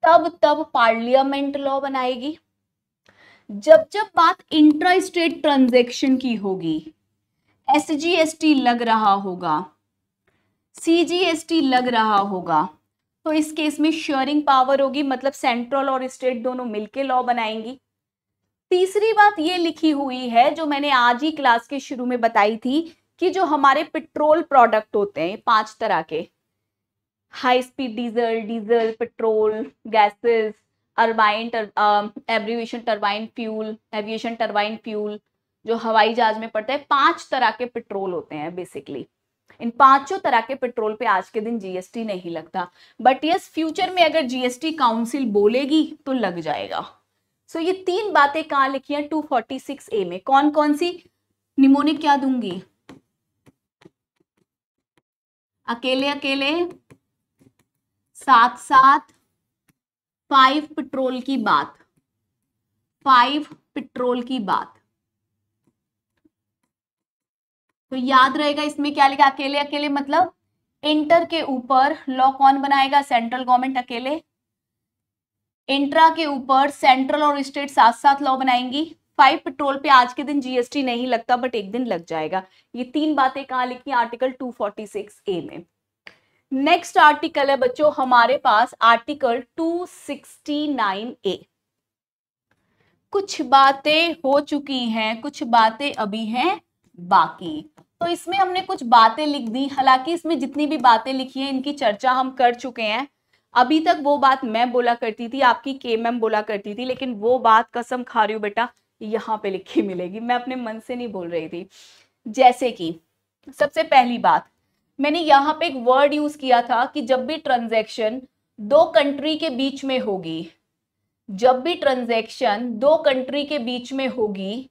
A: तब पार्लियामेंट लॉ बनाएगी। जब बात इंट्रा स्टेट ट्रांजैक्शन की होगी, एसजीएसटी लग रहा होगा, सीजीएसटी लग रहा होगा, तो इस केस में शेयरिंग पावर होगी, मतलब सेंट्रल और स्टेट दोनों मिलके लॉ बनाएंगी। तीसरी बात ये लिखी हुई है जो मैंने आज ही क्लास के शुरू में बताई थी कि जो हमारे पेट्रोल प्रोडक्ट होते हैं 5 तरह के, high speed diesel, petrol, gases, abbreviation turbine fuel, जो हवाई जहाज में पड़ता है, 5 तरह के पेट्रोल होते हैं बेसिकली। इन 5 तरह के पेट्रोल पे आज के दिन जीएसटी नहीं लगता, बट यस फ्यूचर में अगर जीएसटी काउंसिल बोलेगी तो लग जाएगा। सो ये 3 बातें कहाँ लिखी हैं 246A में। कौन कौन सी? निमोनिक क्या दूंगी? अकेले साथ 5 पेट्रोल की बात, 5 पेट्रोल की बात। तो याद रहेगा इसमें क्या लिखा? अकेले मतलब इंटर के ऊपर लॉ कौन बनाएगा? सेंट्रल गवर्नमेंट अकेले। इंट्रा के ऊपर सेंट्रल और स्टेट साथ साथ लॉ बनाएंगी। 5 पेट्रोल पे आज के दिन जीएसटी नहीं लगता, बट एक दिन लग जाएगा। ये 3 बातें कहाँ लिखी? आर्टिकल 246A में। नेक्स्ट आर्टिकल है बच्चों हमारे पास आर्टिकल 269A। कुछ बातें हो चुकी हैं, कुछ बातें अभी हैं बाकी। तो इसमें हमने कुछ बातें लिख दी, हालांकि इसमें जितनी भी बातें लिखी हैं इनकी चर्चा हम कर चुके हैं। अभी तक वो बात मैं बोला करती थी, आपकी के मैम बोला करती थी, लेकिन वो बात कसम खा रही हूँ बेटा यहाँ पे लिखी मिलेगी, मैं अपने मन से नहीं बोल रही थी। जैसे कि सबसे पहली बात, मैंने यहाँ पे एक वर्ड यूज किया था कि जब भी ट्रांजैक्शन 2 कंट्री के बीच में होगी, जब भी ट्रांजैक्शन दो कंट्री के बीच में होगी,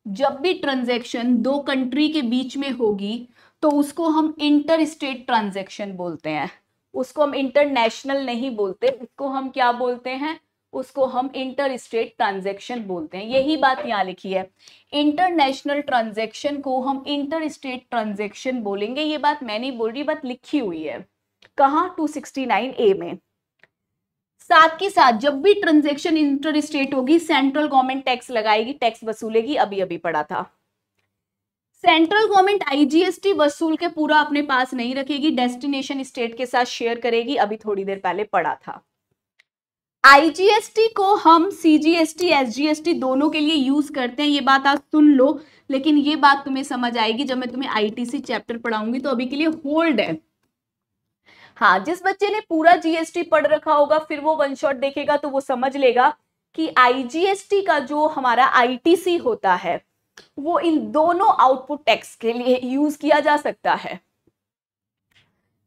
A: जब भी ट्रांजैक्शन दो कंट्री के बीच में होगी तो उसको हम इंटर स्टेट ट्रांजैक्शन बोलते हैं। उसको हम इंटरनेशनल नहीं बोलते, उसको हम क्या बोलते हैं, उसको हम इंटर स्टेट ट्रांजैक्शन बोलते हैं। यही बात यहाँ लिखी है, इंटरनेशनल ट्रांजैक्शन को हम इंटर स्टेट ट्रांजैक्शन बोलेंगे। ये बात मैं नहीं बोल रही, बात लिखी हुई है। कहाँ? 269A में। साथ के साथ जब भी ट्रांजैक्शन इंटर स्टेट होगी, सेंट्रल गवर्नमेंट टैक्स लगाएगी, टैक्स वसूलेगी। अभी अभी पढ़ा था, सेंट्रल गवर्नमेंट आईजीएसटी वसूल के पूरा अपने पास नहीं रखेगी, डेस्टिनेशन स्टेट के साथ शेयर करेगी। अभी थोड़ी देर पहले पढ़ा था। आईजीएसटी को हम सीजीएसटी एसजीएसटी दोनों के लिए यूज करते हैं। ये बात आज सुन लो, लेकिन ये बात तुम्हें समझ आएगी जब मैं तुम्हें आईटीसी चैप्टर पढ़ाऊंगी। तो अभी के लिए होल्ड है। हाँ, जिस बच्चे ने पूरा जीएसटी पढ़ रखा होगा फिर वो वन शॉट देखेगा तो वो समझ लेगा कि आईजीएसटी का जो हमारा आईटीसी होता है वो इन दोनों आउटपुट टैक्स के लिए यूज किया जा सकता है।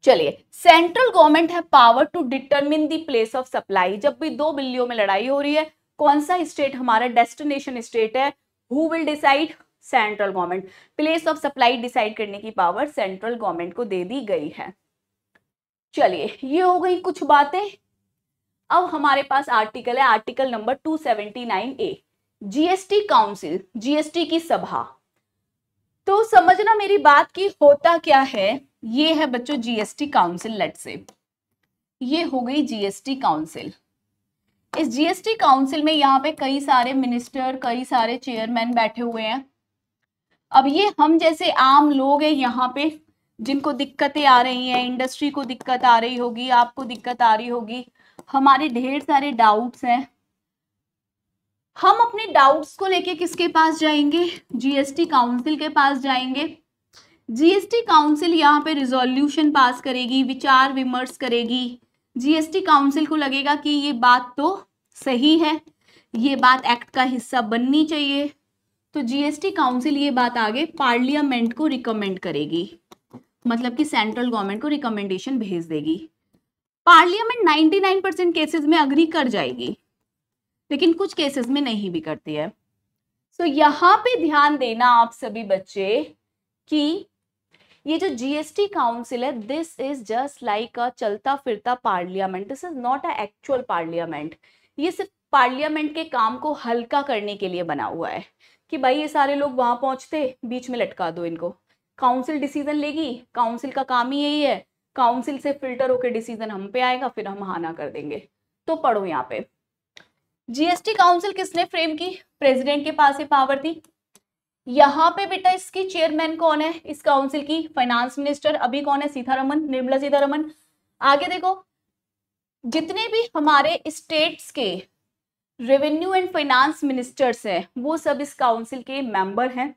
A: चलिए, सेंट्रल गवर्नमेंट है power to determine the place of supply. जब भी दो बिल्लियों में लड़ाई हो रही है, कौन सा स्टेट हमारा डेस्टिनेशन स्टेट है, who will decide? Central government. Place of supply decide करने की पावर सेंट्रल गवर्नमेंट को दे दी गई है। चलिए, ये हो गई कुछ बातें। अब हमारे पास आर्टिकल है, article number 279A, GST council, GST की सभा। तो समझना मेरी बात की होता क्या है। ये है बच्चों जीएसटी काउंसिल। लेट से ये हो गई जीएसटी काउंसिल। इस जीएसटी काउंसिल में यहाँ पे कई सारे मिनिस्टर, कई सारे चेयरमैन बैठे हुए हैं। अब ये हम जैसे आम लोग हैं यहाँ पे, जिनको दिक्कतें आ रही हैं, इंडस्ट्री को दिक्कत आ रही होगी, आपको दिक्कत आ रही होगी, हमारे ढेर सारे डाउट्स हैं। हम अपने डाउट्स को लेके किसके पास जाएंगे? जीएसटी काउंसिल के पास जाएंगे। जीएसटी काउंसिल यहाँ पे रिजोल्यूशन पास करेगी, विचार विमर्श करेगी। जीएसटी काउंसिल को लगेगा कि ये बात तो सही है, ये बात एक्ट का हिस्सा बननी चाहिए, तो जीएसटी काउंसिल ये बात आगे पार्लियामेंट को रिकमेंड करेगी, मतलब कि सेंट्रल गवर्नमेंट को रिकमेंडेशन भेज देगी। पार्लियामेंट 99% केसेस में अग्री कर जाएगी, लेकिन कुछ केसेस में नहीं भी करती है। सो यहाँ पे ध्यान देना आप सभी बच्चे कि ये जो जीएसटी काउंसिल है, दिस इज जस्ट लाइक अ चलता फिरता parliament. This is not a actual parliament. ये सिर्फ पार्लियामेंट के काम को हल्का करने के लिए बना हुआ है कि भाई ये सारे लोग वहां पहुंचते, बीच में लटका दो इनको। काउंसिल डिसीजन लेगी, काउंसिल का काम ही यही है, काउंसिल से फिल्टर होकर डिसीजन हम पे आएगा, फिर हम हाँ ना कर देंगे। तो पढ़ो यहाँ पे, जीएसटी काउंसिल किसने फ्रेम की? प्रेसिडेंट के पास ये पावर थी। यहाँ पे बेटा इसकी चेयरमैन कौन है इस काउंसिल की? Finance minister. अभी कौन है? सीतारमन, निर्मला सीतारमन। आगे देखो, जितने भी हमारे स्टेट्स के रेवेन्यू एंड फाइनेंस मिनिस्टर्स हैं वो सब इस काउंसिल के मेंबर हैं।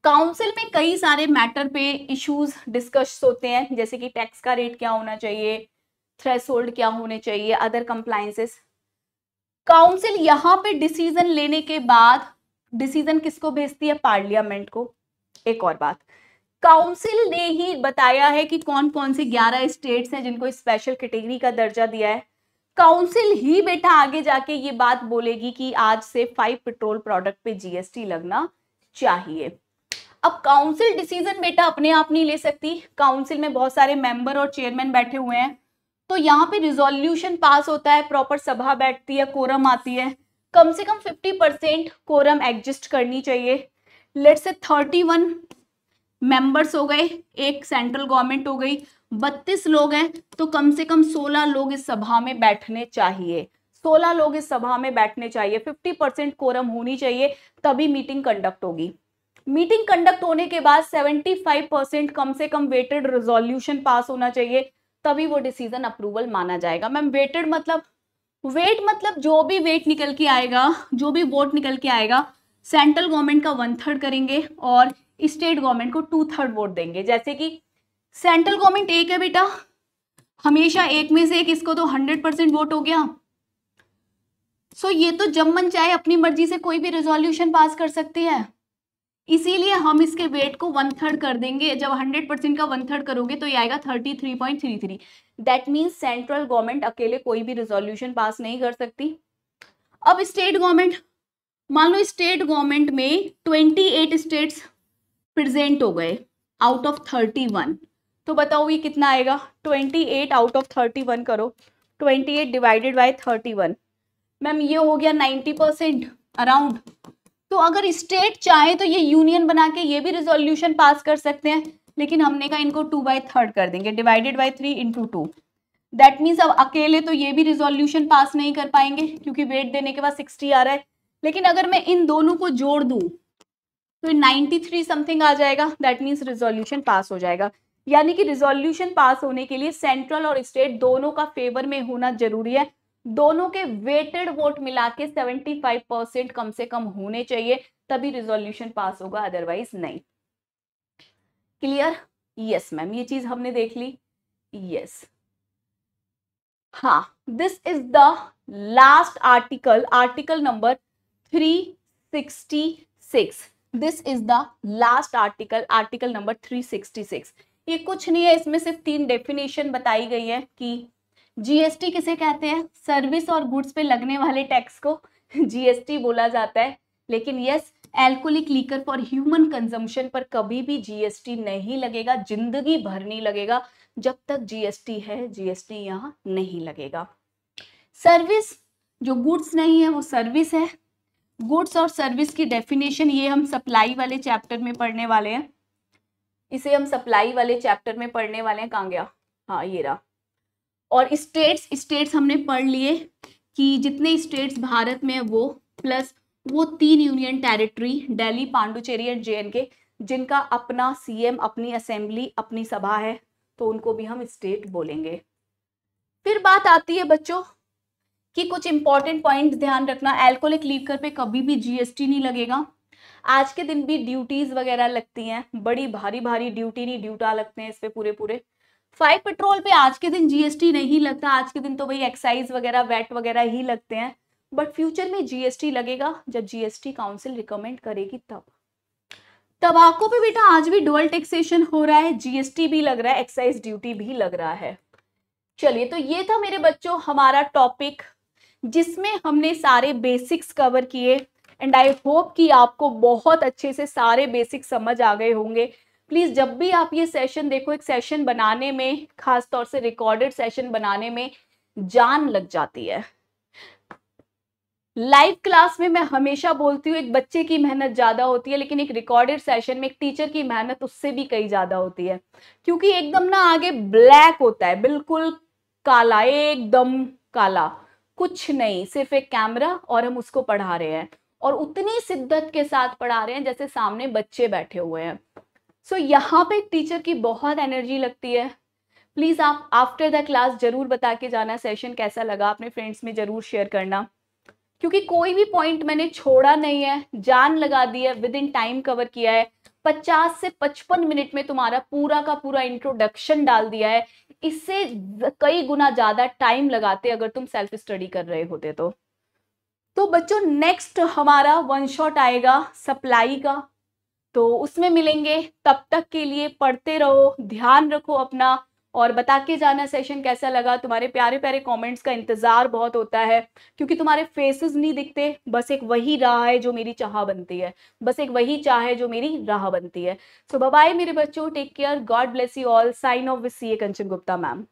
A: काउंसिल में कई सारे मैटर पे इश्यूज डिस्कस होते हैं, जैसे कि टैक्स का रेट क्या होना चाहिए, थ्रेशोल्ड क्या होने चाहिए, अदर कंप्लायंसेस। काउंसिल यहाँ पे डिसीजन लेने के बाद डिसीजन किसको भेजती है? पार्लियामेंट को। एक और बात, काउंसिल ने ही बताया है कि कौन कौन से 11 स्टेट्स हैं जिनको स्पेशल कैटेगरी का दर्जा दिया है। काउंसिल ही बेटा आगे जाके ये बात बोलेगी कि आज से 5 पेट्रोल प्रोडक्ट पे जीएसटी लगना चाहिए। अब काउंसिल डिसीजन बेटा अपने आप नहीं ले सकती, काउंसिल में बहुत सारे मेंबर और चेयरमैन बैठे हुए हैं, तो यहाँ पे रिजोल्यूशन पास होता है, प्रॉपर सभा बैठती है, कोरम आती है। कम से कम 50% कोरम एग्जिस्ट करनी चाहिए। लेट्स से 31 मेंबर्स हो गए, एक सेंट्रल गवर्नमेंट हो गई, 32 लोग हैं, तो कम से कम 16 लोग इस सभा में बैठने चाहिए। 16 लोग इस सभा में बैठने चाहिए, 50% कोरम होनी चाहिए, तभी मीटिंग कंडक्ट होगी। मीटिंग कंडक्ट होने के बाद 75% कम से कम वेटेड रिजोल्यूशन पास होना चाहिए, तभी वो डिसीजन अप्रूवल माना जाएगा। मैम वेटेड मतलब, वेट मतलब जो भी वेट निकल के आएगा, जो भी वोट निकल के आएगा, सेंट्रल गवर्नमेंट का 1/3 करेंगे और स्टेट गवर्नमेंट को 2/3 वोट देंगे। जैसे कि सेंट्रल गवर्नमेंट एक है बेटा, हमेशा एक में से एक, इसको तो 100% वोट हो गया। सो ये तो जब मन चाहे अपनी मर्जी से कोई भी रेजोल्यूशन पास कर सकती है। इसीलिए हम इसके वेट को 1/3 कर देंगे। जब 100% का 1/3 करोगे तो ये आएगा 33.33। दैट मीन्स सेंट्रल गवर्नमेंट अकेले कोई भी रिजोल्यूशन पास नहीं कर सकती। अब स्टेट गवर्नमेंट, मान लो स्टेट गवर्नमेंट में 28 स्टेट्स प्रेजेंट हो गए आउट ऑफ 31, तो बताओ ये कितना आएगा? 28 आउट ऑफ 31 करो, 28 डिवाइडेड बाय 31, मैम ये हो गया 90% अराउंड। तो अगर स्टेट चाहे तो ये यूनियन बना के ये भी रिजोल्यूशन पास कर सकते हैं, लेकिन हमने कहा इनको 2/3 कर देंगे, divided by 3 into 2। That means अब अकेले तो ये भी रिजोल्यूशन पास नहीं कर पाएंगे क्योंकि वेट देने के बाद 60 आ रहा है। लेकिन अगर मैं इन दोनों को जोड़ दूं तो 93 समथिंग आ जाएगा। दैट मीन्स रिजोल्यूशन पास हो जाएगा। यानी कि रिजोल्यूशन पास होने के लिए सेंट्रल और स्टेट दोनों का फेवर में होना जरूरी है। दोनों के वेटेड वोट मिला के 75% कम से कम होने चाहिए, तभी रिजोल्यूशन पास होगा, अदरवाइज नहीं। क्लियर? यस मैम, ये चीज हमने देख ली। यस हाँ, this is the last article, article number 366। This is the last article, article number 366। ये कुछ नहीं है, इसमें सिर्फ 3 डेफिनेशन बताई गई है कि जीएसटी किसे कहते हैं? सर्विस और गुड्स पे लगने वाले टैक्स को जीएसटी बोला जाता है। लेकिन yes, alcoholic liquor for human consumption पर कभी भी जीएसटी नहीं लगेगा, जिंदगी भर नहीं लगेगा। जब तक जीएसटी है, जीएसटी यहाँ नहीं लगेगा। सर्विस, जो गुड्स नहीं है वो सर्विस है। गुड्स और सर्विस की डेफिनेशन ये हम सप्लाई वाले चैप्टर में पढ़ने वाले हैं। इसे हम सप्लाई वाले चैप्टर में पढ़ने वाले हैं। कहाँ गया? हाँ, ये रहा। और स्टेट्स हमने पढ़ लिए कि जितने स्टेट्स भारत में है वो, प्लस वो 3 union territory Delhi, Puducherry and JNK, जिनका अपना सीएम, अपनी असेंबली, अपनी सभा है, तो उनको भी हम स्टेट बोलेंगे। फिर बात आती है बच्चों कि कुछ इंपॉर्टेंट पॉइंट्स ध्यान रखना। एल्कोहलिक लीकर पे कभी भी जीएसटी नहीं लगेगा। आज के दिन भी ड्यूटीज वगैरह लगती हैं, बड़ी भारी भारी ड्यूटी नहीं ड्यूटा लगते हैं इस पे पूरे। 5 पेट्रोल पे आज के दिन जीएसटी नहीं लगता। आज के दिन तो वही एक्साइज वगैरह, वैट वगैरह ही लगते हैं। बट फ्यूचर में जीएसटी लगेगा जब जीएसटी काउंसिल रिकमेंड करेगी तब। तंबाकू पे बेटा आज भी डुअल टैक्सेशन हो रहा है, जीएसटी भी लग रहा है, एक्साइज ड्यूटी भी लग रहा है। चलिए, तो ये था मेरे बच्चों हमारा टॉपिक, जिसमें हमने सारे बेसिक्स कवर किए। एंड आई होप कि आपको बहुत अच्छे से सारे बेसिक्स समझ आ गए होंगे। प्लीज जब भी आप ये सेशन देखो, एक सेशन बनाने में, खास तौर से रिकॉर्डेड सेशन बनाने में जान लग जाती है। लाइव क्लास में मैं हमेशा बोलती हूँ एक बच्चे की मेहनत ज्यादा होती है, लेकिन एक रिकॉर्डेड सेशन में एक टीचर की मेहनत उससे भी कई ज्यादा होती है, क्योंकि एकदम ना आगे ब्लैक होता है, बिल्कुल काला, एकदम काला, कुछ नहीं, सिर्फ एक कैमरा और हम उसको पढ़ा रहे हैं, और उतनी शिद्दत के साथ पढ़ा रहे हैं जैसे सामने बच्चे बैठे हुए हैं। सो यहाँ पे एक टीचर की बहुत एनर्जी लगती है। प्लीज आप आफ्टर द क्लास जरूर बता के जाना सेशन कैसा लगा, अपने फ्रेंड्स में जरूर शेयर करना, क्योंकि कोई भी पॉइंट मैंने छोड़ा नहीं है, जान लगा दी है, विद इन टाइम कवर किया है। 50 से 55 मिनट में तुम्हारा पूरा का पूरा इंट्रोडक्शन डाल दिया है। इससे कई गुना ज्यादा टाइम लगाते अगर तुम सेल्फ स्टडी कर रहे होते तो बच्चों नेक्स्ट हमारा 1 शॉट आएगा सप्लाई का, तो उसमें मिलेंगे। तब तक के लिए पढ़ते रहो, ध्यान रखो अपना, और बता के जाना सेशन कैसा लगा। तुम्हारे प्यारे प्यारे कमेंट्स का इंतजार बहुत होता है, क्योंकि तुम्हारे फेसेस नहीं दिखते, बस एक वही राह है जो मेरी चाह बनती है, बस एक वही चाह है जो मेरी राह बनती है। सो बाय बाय मेरे बच्चों, take care, god bless you all, sign off with CA Kanchan Gupta ma'am.